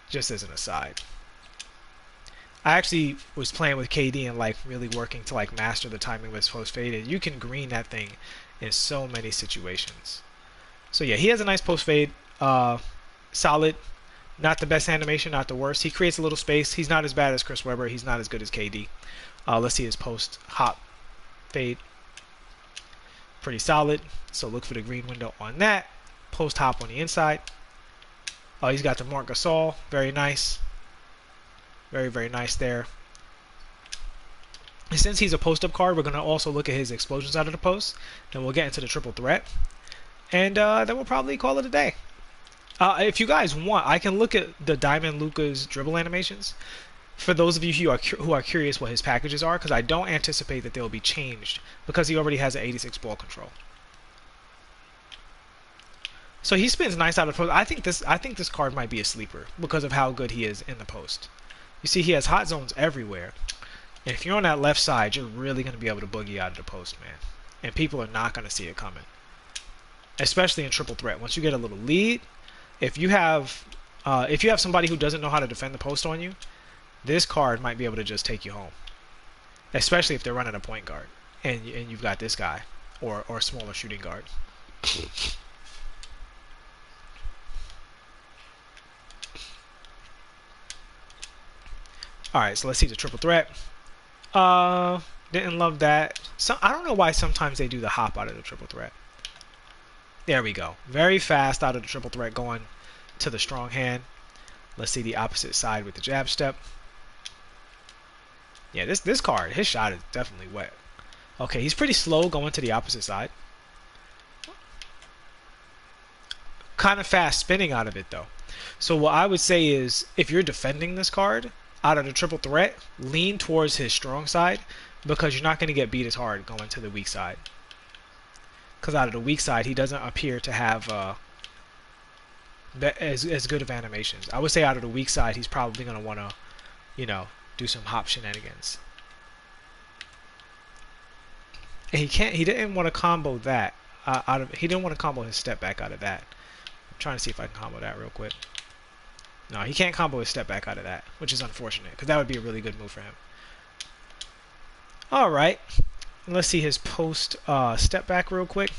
Just as an aside. I actually was playing with KD and like really working to like master the timing of his post fade, and you can green that thing in so many situations. So yeah, he has a nice post fade. Solid. Not the best animation, not the worst. He creates a little space. He's not as bad as Chris Webber. He's not as good as KD. Let's see his post hop fade. Pretty solid. So look for the green window on that. Post hop on the inside. He's got the Marc Gasol. Very nice. Very, very nice there. And since he's a post-up card, we're going to also look at his explosions out of the post. Then we'll get into the triple threat. And then we'll probably call it a day. If you guys want, I can look at the Diamond Luka's dribble animations for those of you who are curious what his packages are, because I don't anticipate that they'll be changed because he already has an 86 ball control. So he spins nice out of the post. I think this card might be a sleeper because of how good he is in the post. You see, he has hot zones everywhere, and if you're on that left side, you're really going to be able to boogie out of the post, man. And people are not going to see it coming, especially in triple threat. Once you get a little lead. If you have somebody who doesn't know how to defend the post on you, this card might be able to just take you home. Especially if they're running a point guard and you've got this guy or a smaller shooting guard. All right, so let's see the triple threat. Didn't love that. I don't know why sometimes they do the hop out of the triple threat. There we go. Very fast out of the triple threat going to the strong hand. Let's see the opposite side with the jab step. Yeah, this card, his shot is definitely wet. Okay, he's pretty slow going to the opposite side. Kind of fast spinning out of it though. So what I would say is, if you're defending this card out of the triple threat, lean towards his strong side because you're not going to get beat as hard going to the weak side. Because out of the weak side, he doesn't appear to have as good of animations. I would say out of the weak side, he's probably going to want to, do some hop shenanigans. And he didn't want to combo that he didn't want to combo his step back out of that. I'm trying to see if I can combo that real quick. No, he can't combo his step back out of that, which is unfortunate because that would be a really good move for him. All right. Let's see his post step back real quick.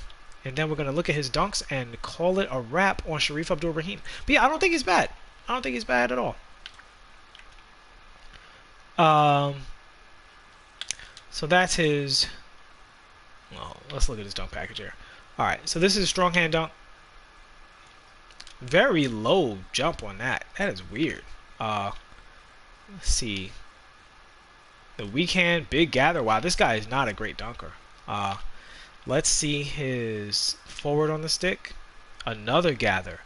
And then we're going to look at his dunks and call it a wrap on Shareef Abdur-Rahim. But yeah, I don't think he's bad. I don't think he's bad at all. So that's his... Well, let's look at his dunk package here. Alright, so this is a strong hand dunk. Very low jump on that. That is weird. Let's see. The weak hand, big gather. Wow, this guy is not a great dunker. Let's see his forward on the stick. Another gather.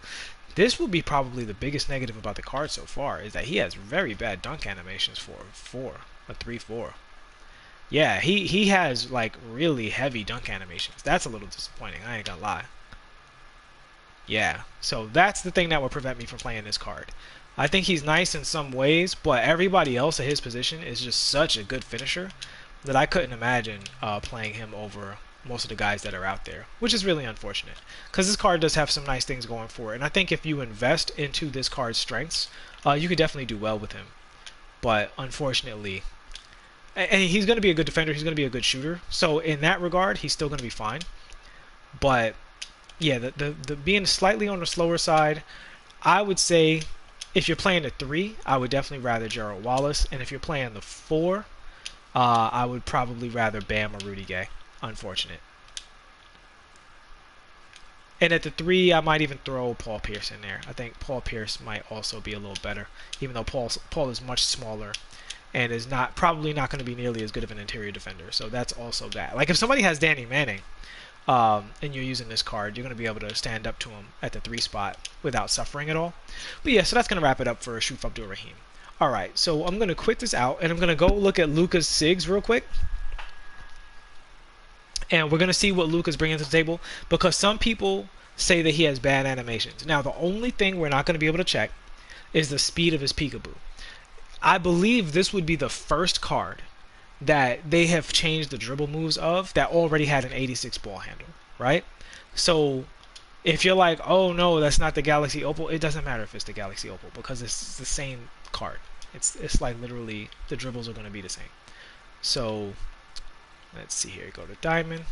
This will be probably the biggest negative about the card so far, is that he has very bad dunk animations for a 3-4. Yeah, he has like really heavy dunk animations. That's a little disappointing, I ain't gonna lie. Yeah, so that's the thing that would prevent me from playing this card. I think he's nice in some ways, but everybody else at his position is just such a good finisher that I couldn't imagine playing him over most of the guys that are out there, which is really unfortunate because this card does have some nice things going for it, and I think if you invest into this card's strengths, you could definitely do well with him. But unfortunately, and he's going to be a good defender, he's going to be a good shooter, so in that regard, he's still going to be fine. But yeah, the being slightly on the slower side, I would say if you're playing the 3, I would definitely rather Gerald Wallace, and if you're playing the 4, I would probably rather Bam or Rudy Gay. Unfortunate. And at the 3, I might even throw Paul Pierce in there. I think Paul Pierce might also be a little better, even though Paul is much smaller and is probably not going to be nearly as good of an interior defender. So that's also that. Like if somebody has Danny Manning, and you're using this card, you're going to be able to stand up to him at the 3 spot without suffering at all. But yeah, so that's going to wrap it up for Shareef Abdur-Rahim. Alright, so I'm going to quit this out, and I'm going to go look at Luka's SIGs real quick. And we're going to see what Luka's bringing to the table, because some people say that he has bad animations. Now, the only thing we're not going to be able to check is the speed of his peekaboo. I believe this would be the first card that they have changed the dribble moves of that already had an 86 ball handle, right? So if you're like, oh no, that's not the Galaxy Opal, it doesn't matter if it's the Galaxy Opal because it's the same card. It's like literally the dribbles are going to be the same. So let's see here. Go to Diamond.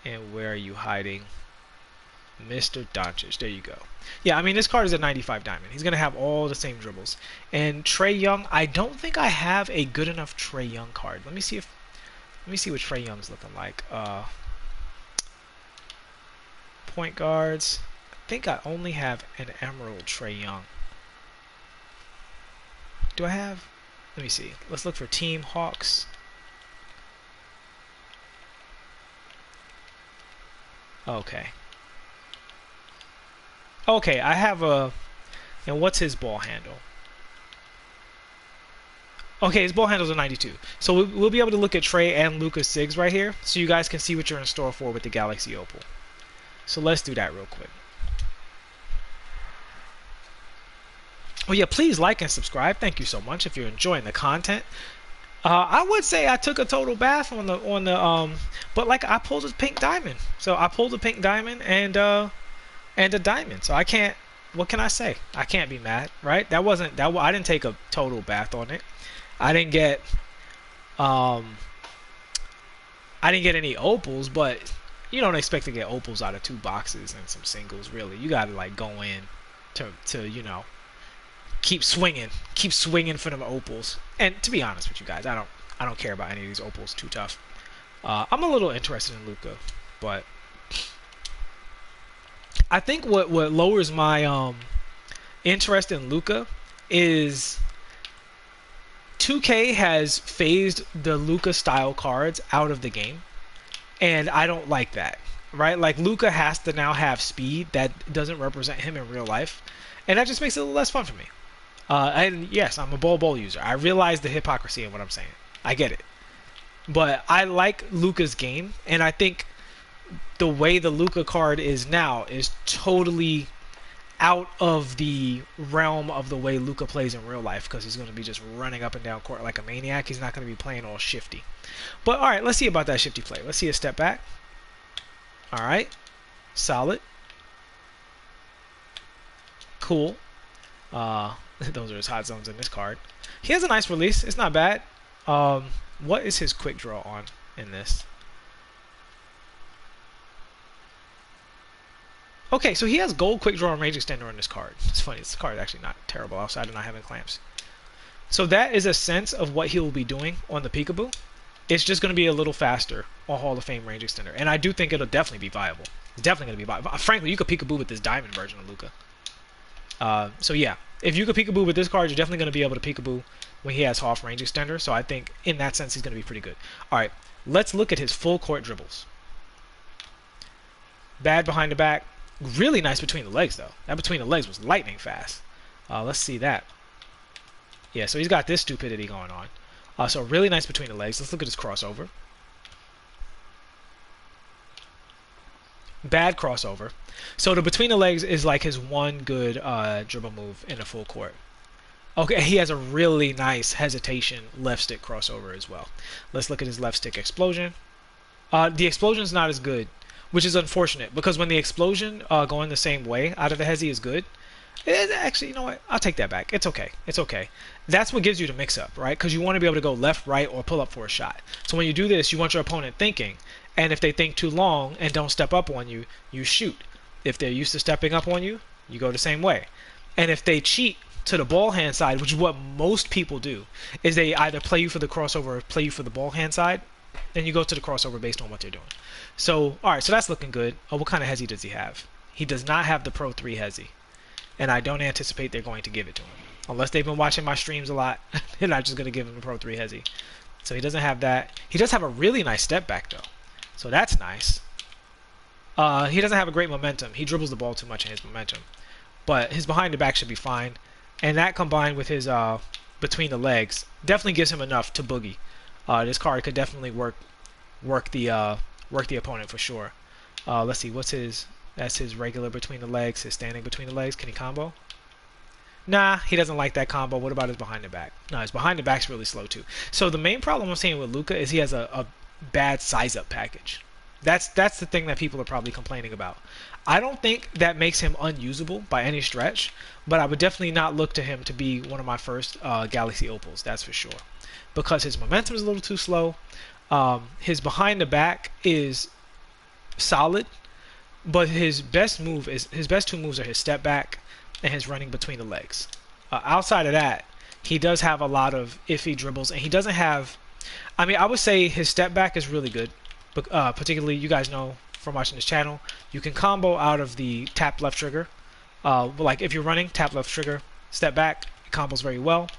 And where are you hiding? Mr. Doncic. There you go. Yeah, I mean, this card is a 95 Diamond. He's going to have all the same dribbles. And Trae Young, I don't think I have a good enough Trae Young card. Let me see what Trae Young's looking like. Point guards. I think I only have an Emerald Trae Young. Do I have? Let me see. Let's look for Team Hawks. Okay. Okay, I have a... And what's his ball handle? Okay, his ball handle's a 92. So we'll be able to look at Trae and Luka's SIGs right here, so you guys can see what you're in store for with the Galaxy Opal. So let's do that real quick. Oh yeah, please like and subscribe. Thank you so much if you're enjoying the content. I would say I took a total bath on the but like I pulled a pink diamond. So I pulled a pink diamond and a diamond. So I can't. What can I say? I can't be mad, right? That wasn't that. I didn't take a total bath on it. I didn't get any opals, but you don't expect to get opals out of 2 boxes and some singles, really. You gotta like go in to you know, keep swinging for them opals. And to be honest with you guys, I don't care about any of these opals too tough. I'm a little interested in Luka, but I think what lowers my interest in Luka is 2K has phased the Luka style cards out of the game, and I don't like that. Right? Like Luka has to now have speed that doesn't represent him in real life, and that just makes it a little less fun for me. And yes, I'm a ball user. I realize the hypocrisy in what I'm saying. I get it. But I like Luka's game, and I think the way the Luka card is now is totally out of the realm of the way Luka plays in real life, because he's going to be just running up and down court like a maniac. He's not going to be playing all shifty. But alright, let's see about that shifty play. Let's see a step back. Alright. Solid. Cool. Those are his hot zones in this card. He has a nice release. It's not bad. What is his quick draw on in this? Okay, so he has gold quick draw and range extender on this card. It's funny, this card is actually not terrible outside of not having clamps. So that is a sense of what he will be doing on the Peekaboo. It's just going to be a little faster on Hall of Fame range extender. And I do think it'll definitely be viable. Definitely going to be viable. Frankly, you could Peekaboo with this diamond version of Luka. So yeah, if you could Peekaboo with this card, you're definitely going to be able to Peekaboo when he has Hall of range extender. So I think in that sense, he's going to be pretty good. All right, let's look at his full court dribbles. Bad behind the back. Really nice between the legs, though. That between the legs was lightning fast. Let's see that. Yeah, so he's got this stupidity going on. So really nice between the legs. Let's look at his crossover. Bad crossover. So the between the legs is like his one good dribble move in the full court. Okay, he has a really nice hesitation left stick crossover as well. Let's look at his left stick explosion. The explosion is not as good, which is unfortunate because when the explosion going the same way out of the hezi is good, actually, you know what? I'll take that back. It's okay. It's okay. That's what gives you the mix-up, right? Because you want to be able to go left, right, or pull up for a shot. So when you do this, you want your opponent thinking. And if they think too long and don't step up on you, you shoot. If they're used to stepping up on you, you go the same way. And if they cheat to the ball hand side, which is what most people do, is they either play you for the crossover or play you for the ball hand side, and you go to the crossover based on what they're doing. So, all right, so that's looking good. What kind of hezi does he have? He does not have the Pro 3 hezi. And I don't anticipate they're going to give it to him. Unless they've been watching my streams a lot, they're not just going to give him a Pro 3 hezi. So he doesn't have that. He does have a really nice step back, though. So that's nice. He doesn't have a great momentum. He dribbles the ball too much in his momentum. But his behind the back should be fine. And that combined with his between the legs definitely gives him enough to boogie. This card could definitely work the opponent for sure. Let's see, what's his... That's his regular between the legs, his standing between the legs. Can he combo? Nah, he doesn't like that combo. What about his behind the back? No, his behind the back's really slow too. So the main problem I'm seeing with Luka is he has a bad size up package. That's the thing that people are probably complaining about. I don't think that makes him unusable by any stretch, but I would definitely not look to him to be one of my first Galaxy Opals, that's for sure. Because his momentum is a little too slow. His behind the back is solid. But his best two moves are his step back and his running between the legs. Outside of that, he does have a lot of iffy dribbles, and he doesn't have. I mean, I would say his step back is really good. But particularly, you guys know from watching this channel, you can combo out of the tap left trigger. Like if you're running, tap left trigger, step back, it combos very well,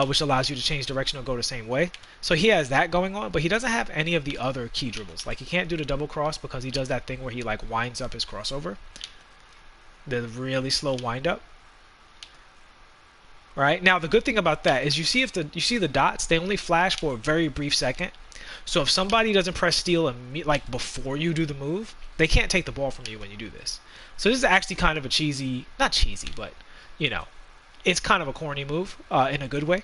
which allows you to change direction or go the same way. So he has that going on, but he doesn't have any of the other key dribbles. Like he can't do the double cross because he does that thing where he like winds up his crossover. The really slow wind up. Right? Now the good thing about that is you see the dots, they only flash for a very brief second. So if somebody doesn't press steal like before you do the move, they can't take the ball from you when you do this. So this is actually kind of a cheesy, not cheesy, but you know, it's kind of a corny move in a good way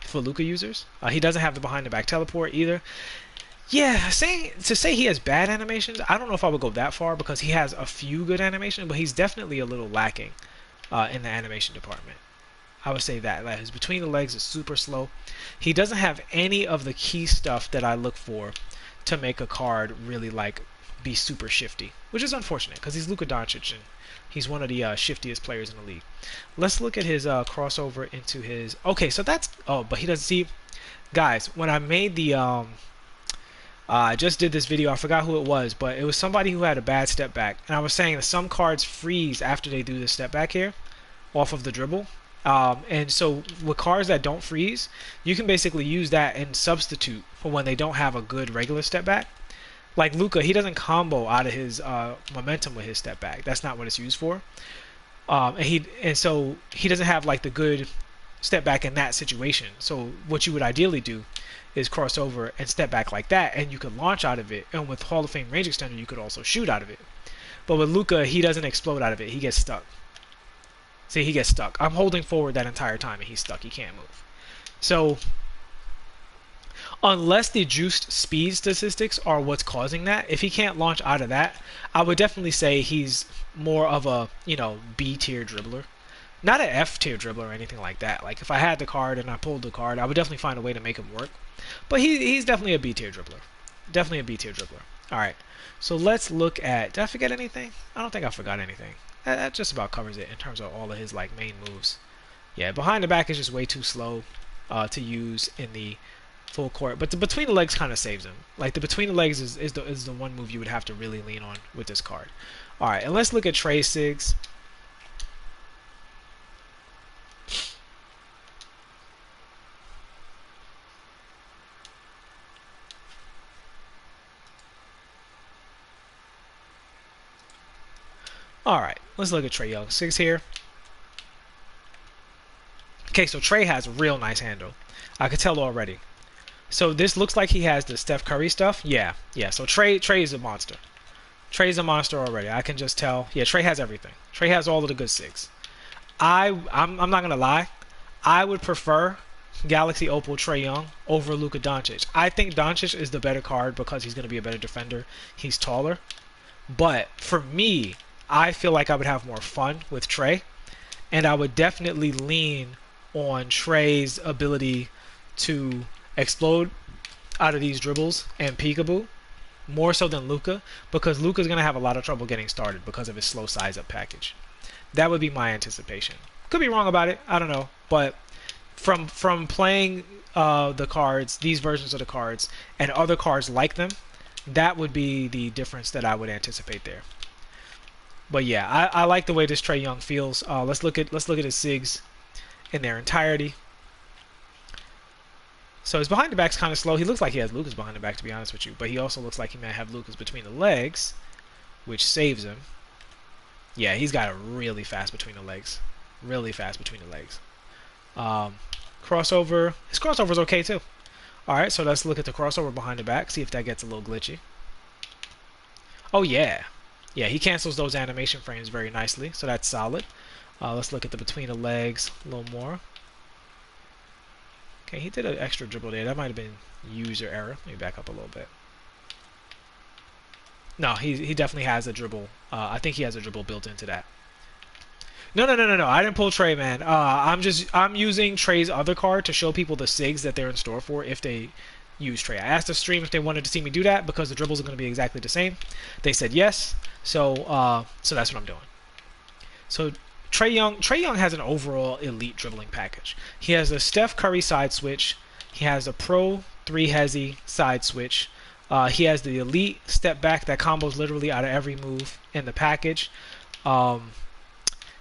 for Luka users. He doesn't have the behind the back teleport either. Yeah, to say he has bad animations, I don't know if I would go that far because he has a few good animations, but he's definitely a little lacking in the animation department. I would say that. Like his between the legs is super slow. He doesn't have any of the key stuff that I look for to make a card really like be super shifty, which is unfortunate because he's Luka Doncic and he's one of the shiftiest players in the league. Let's look at his crossover into his... Okay, so that's... Oh, but he doesn't see... Guys, when I made the... I just did this video. I forgot who it was, but it was somebody who had a bad step back. And I was saying that some cards freeze after they do the step back here off of the dribble. And so with cards that don't freeze, you can basically use that and substitute for when they don't have a good regular step back. Like Luka, he doesn't combo out of his momentum with his step back. That's not what it's used for. And so he doesn't have like the good step back in that situation. So what you would ideally do is cross over and step back like that, and you could launch out of it. And with Hall of Fame range extender, you could also shoot out of it. But with Luka, he doesn't explode out of it. He gets stuck. See, he gets stuck. I'm holding forward that entire time, and he's stuck. He can't move. So unless the juiced speed statistics are what's causing that, if he can't launch out of that, I would definitely say he's more of a, you know, B tier dribbler. Not an F tier dribbler or anything like that. Like if I had the card and I pulled the card, I would definitely find a way to make him work. But he's definitely a B tier dribbler. Definitely a B tier dribbler. All right. So let's look at. Did I forget anything? I don't think I forgot anything. That just about covers it in terms of all of his like main moves. Yeah, behind the back is just way too slow to use in the full court, but the between the legs kind of saves him. Like the between the legs is the one move you would have to really lean on with this card. All right, and let's look at Trae Sigs. All right, let's look at Trae Young Sigs here. Okay, so Trae has a real nice handle. I could tell already. So this looks like he has the Steph Curry stuff. Yeah. So Trae is a monster. Trae's a monster already. I can just tell. Yeah, Trae has everything. Trae has all of the good Sigs. I'm not gonna lie. I would prefer Galaxy Opal Trae Young over Luka Doncic. I think Doncic is the better card because he's gonna be a better defender. He's taller. But for me, I feel like I would have more fun with Trae, and I would definitely lean on Trae's ability to explode out of these dribbles and peekaboo more so than Luka, because Luka's going to have a lot of trouble getting started because of his slow size up package. That would be my anticipation. Could be wrong about it, I don't know, but from playing the cards, these versions of the cards, and other cards like them, that would be the difference that I would anticipate there. But yeah, I like the way this Trae Young feels. Let's look at his Sigs in their entirety. So his behind the back's kind of slow. He looks like he has Luka's behind the back, to be honest with you, but he also looks like he might have Luka's between the legs, which saves him. Yeah, he's got a really fast between the legs. Really fast between the legs. Crossover. His crossover's okay too. Alright, so let's look at the crossover behind the back, see if that gets a little glitchy. Oh yeah. Yeah, he cancels those animation frames very nicely, so that's solid. Let's look at the between the legs a little more. Okay, he did an extra dribble there. That might have been user error. Let me back up a little bit. No, he definitely has a dribble. I think he has a dribble built into that. No. I didn't pull Trae, man. I'm using Trae's other card to show people the Sigs that they're in store for if they use Trae. I asked the stream if they wanted to see me do that because the dribbles are going to be exactly the same. They said yes, so that's what I'm doing. So Trae Young has an overall elite dribbling package. He has a Steph Curry side switch. He has a Pro 3 Hezi side switch. He has the elite step back that combos literally out of every move in the package.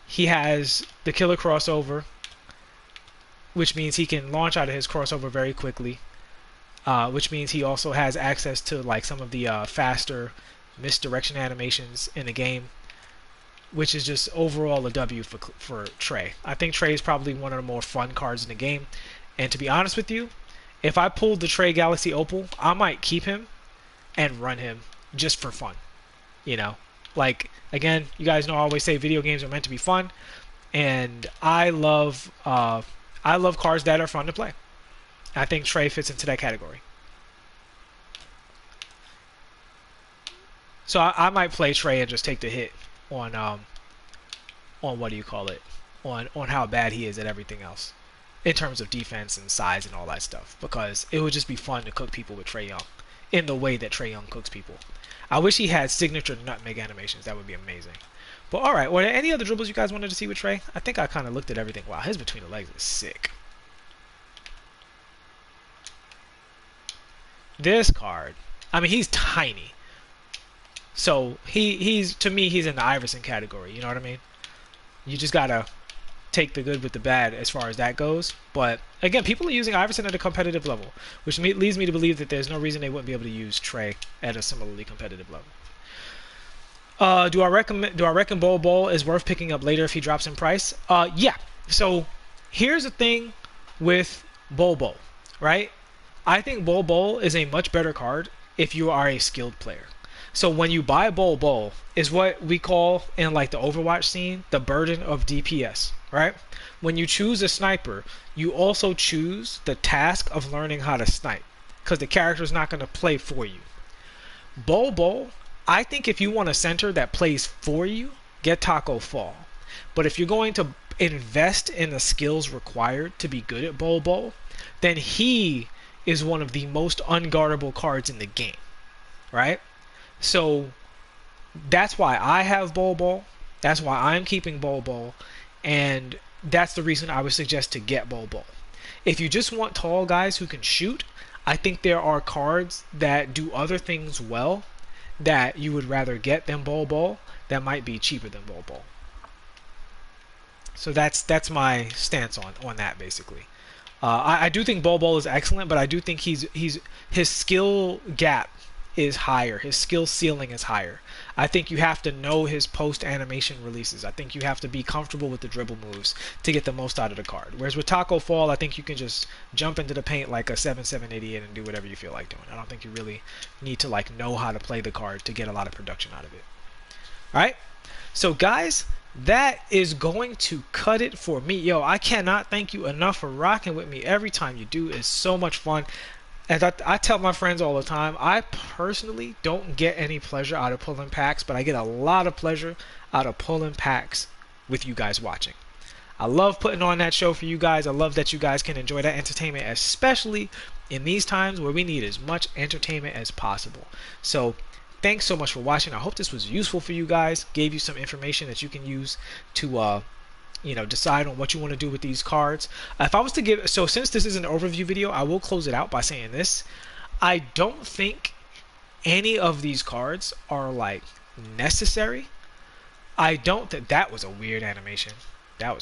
He has the killer crossover, which means he can launch out of his crossover very quickly. Which means he also has access to like some of the faster misdirection animations in the game, which is just overall a W for Trae. I think Trae is probably one of the more fun cards in the game. And to be honest with you, if I pulled the Trae Galaxy Opal, I might keep him and run him just for fun. You know, like again, you guys know I always say video games are meant to be fun, and I love cards that are fun to play. I think Trae fits into that category. So I might play Trae and just take the hit on what do you call it? On how bad he is at everything else in terms of defense and size and all that stuff, because it would just be fun to cook people with Trae Young in the way that Trae Young cooks people. I wish he had signature nutmeg animations. That would be amazing. But alright, were there any other dribbles you guys wanted to see with Trae? I think I kind of looked at everything. Wow, his between the legs is sick. This card, I mean, he's tiny. So he's to me, he's in the Iverson category. You know what I mean? You just gotta take the good with the bad as far as that goes. But again, people are using Iverson at a competitive level, which leads me to believe that there's no reason they wouldn't be able to use Trae at a similarly competitive level. Do I reckon Bol Bol is worth picking up later if he drops in price? Yeah. So here's the thing with Bol Bol, right? I think Bol Bol is a much better card if you are a skilled player. So when you buy Bol Bol is what we call in like the Overwatch scene the burden of DPS, right? When you choose a sniper, you also choose the task of learning how to snipe because the character is not going to play for you. Bol Bol, I think if you want a center that plays for you, get Taco Fall. But if you're going to invest in the skills required to be good at Bol Bol, then he is one of the most unguardable cards in the game, right? So that's why I have Bol Bol. That's why I'm keeping Bol Bol. And that's the reason I would suggest to get Bol Bol. If you just want tall guys who can shoot, I think there are cards that do other things well that you would rather get than Bol Bol that might be cheaper than Bol Bol. So that's my stance on that basically. I do think Bol Bol is excellent, but I do think his skill gap is higher. His skill ceiling is higher. I think you have to know his post animation releases. I think you have to be comfortable with the dribble moves to get the most out of the card. Whereas with Taco Fall, I think you can just jump into the paint like a 7-7-88 and do whatever you feel like doing. I don't think you really need to like know how to play the card to get a lot of production out of it. All right? So guys, that is going to cut it for me. Yo, I cannot thank you enough for rocking with me every time you do. It's so much fun. As I tell my friends all the time, I personally don't get any pleasure out of pulling packs, but I get a lot of pleasure out of pulling packs with you guys watching. I love putting on that show for you guys. I love that you guys can enjoy that entertainment, especially in these times where we need as much entertainment as possible. So thanks so much for watching. I hope this was useful for you guys, gave you some information that you can use to decide on what you want to do with these cards. If I was to give, so since this is an overview video, I will close it out by saying this. I don't think any of these cards are like necessary. I don't think that was a weird animation. That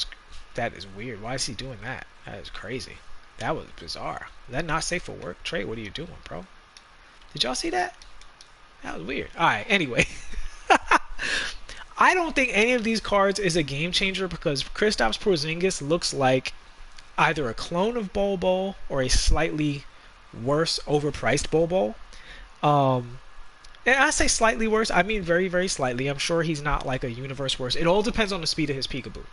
is weird. Why is he doing that? That is crazy. That was bizarre. Is that not safe for work? Trae, what are you doing, bro? Did y'all see that? That was weird. Alright, anyway. I don't think any of these cards is a game changer because Kristaps Porzingis looks like either a clone of Bol Bol or a slightly worse, overpriced Bol Bol. And I say slightly worse, I mean very, very slightly. I'm sure he's not like a universe worse. It all depends on the speed of his peekaboo.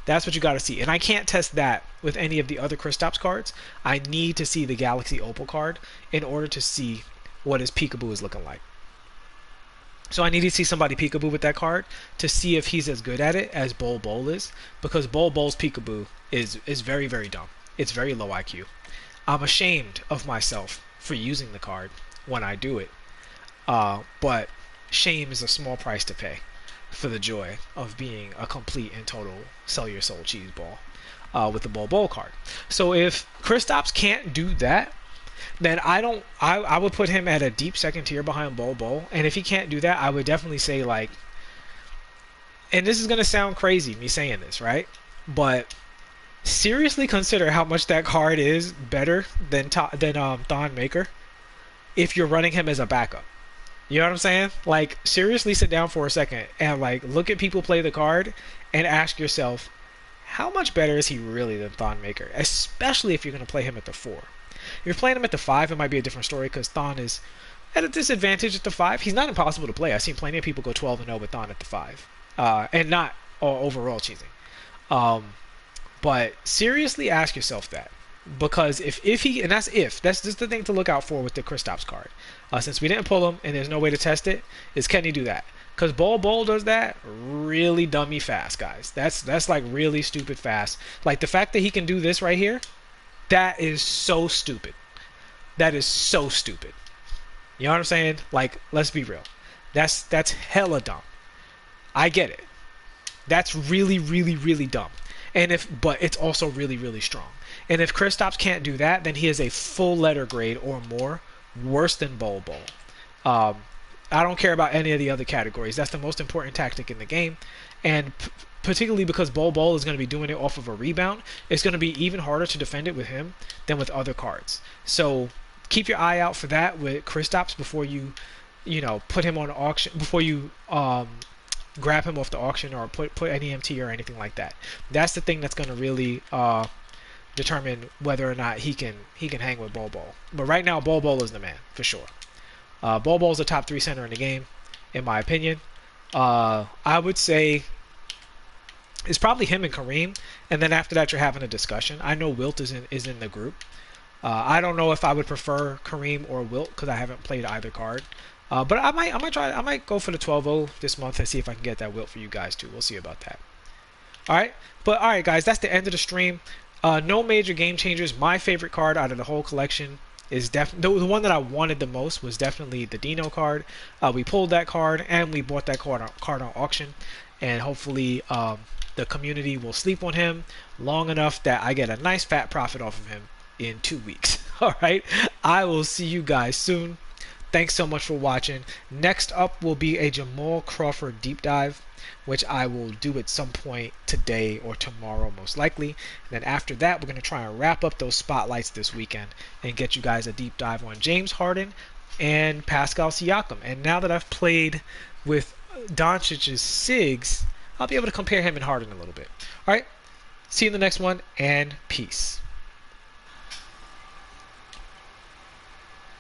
That's what you got to see. And I can't test that with any of the other Kristaps cards. I need to see the Galaxy Opal card in order to see what his peekaboo is looking like. So I need to see somebody peekaboo with that card to see if he's as good at it as Bol Bol is, because Bol Bol's peekaboo is very, very dumb. It's very low IQ. I'm ashamed of myself for using the card when I do it, but shame is a small price to pay for the joy of being a complete and total sell your soul cheese ball with the Bol Bol card. So if Kristaps can't do that, then I would put him at a deep second tier behind Bol Bol. And if he can't do that, I would definitely say like, and this is going to sound crazy, me saying this, right? But seriously consider how much that card is better than Thon Maker if you're running him as a backup. You know what I'm saying? Like, seriously sit down for a second and like look at people play the card and ask yourself, how much better is he really than Thon Maker? Especially if you're going to play him at the 4. If you're playing him at the 5, it might be a different story because Thon is at a disadvantage at the 5. He's not impossible to play. I've seen plenty of people go 12-0 with Thon at the 5. And not overall cheesing. But seriously ask yourself that. Because if he, and that's just the thing to look out for with the Kristaps card. Since we didn't pull him and there's no way to test it, is can he do that? Because Bol Bol does that really dummy fast, guys. That's like really stupid fast. Like the fact that he can do this right here, that is so stupid. That is so stupid. You know what I'm saying? Like, let's be real. That's hella dumb. I get it. That's really, really, really dumb. But it's also really, really strong. And if Kristaps can't do that, then he is a full letter grade or more worse than Bol Bol. I don't care about any of the other categories. That's the most important tactic in the game. And particularly because Bol Bol is going to be doing it off of a rebound, it's going to be even harder to defend it with him than with other cards. So keep your eye out for that with Kristaps before you put him on auction, before you grab him off the auction or put any MT or anything like that. That's the thing that's going to really determine whether or not he can hang with Bol Bol. But right now, Bol Bol is the man for sure. Bol Bol is a top 3 center in the game, in my opinion. I would say it's probably him and Kareem, and then after that you're having a discussion. I know Wilt is in the group. I don't know if I would prefer Kareem or Wilt because I haven't played either card. But I might go for the 12-0 this month and see if I can get that Wilt for you guys too. We'll see about that. Alright, guys, that's the end of the stream. No major game changers. My favorite card out of the whole collection is definitely the one that I wanted the most was definitely the Dino card. We pulled that card and we bought that card on auction, and hopefully the community will sleep on him long enough that I get a nice fat profit off of him in 2 weeks. All right, I will see you guys soon. Thanks so much for watching. Next up will be a Jamal Crawford deep dive, which I will do at some point today or tomorrow, most likely. And then after that, we're going to try and wrap up those spotlights this weekend and get you guys a deep dive on James Harden and Pascal Siakam. And now that I've played with Doncic's SIGs, I'll be able to compare him and Harden a little bit. All right, see you in the next one, and peace.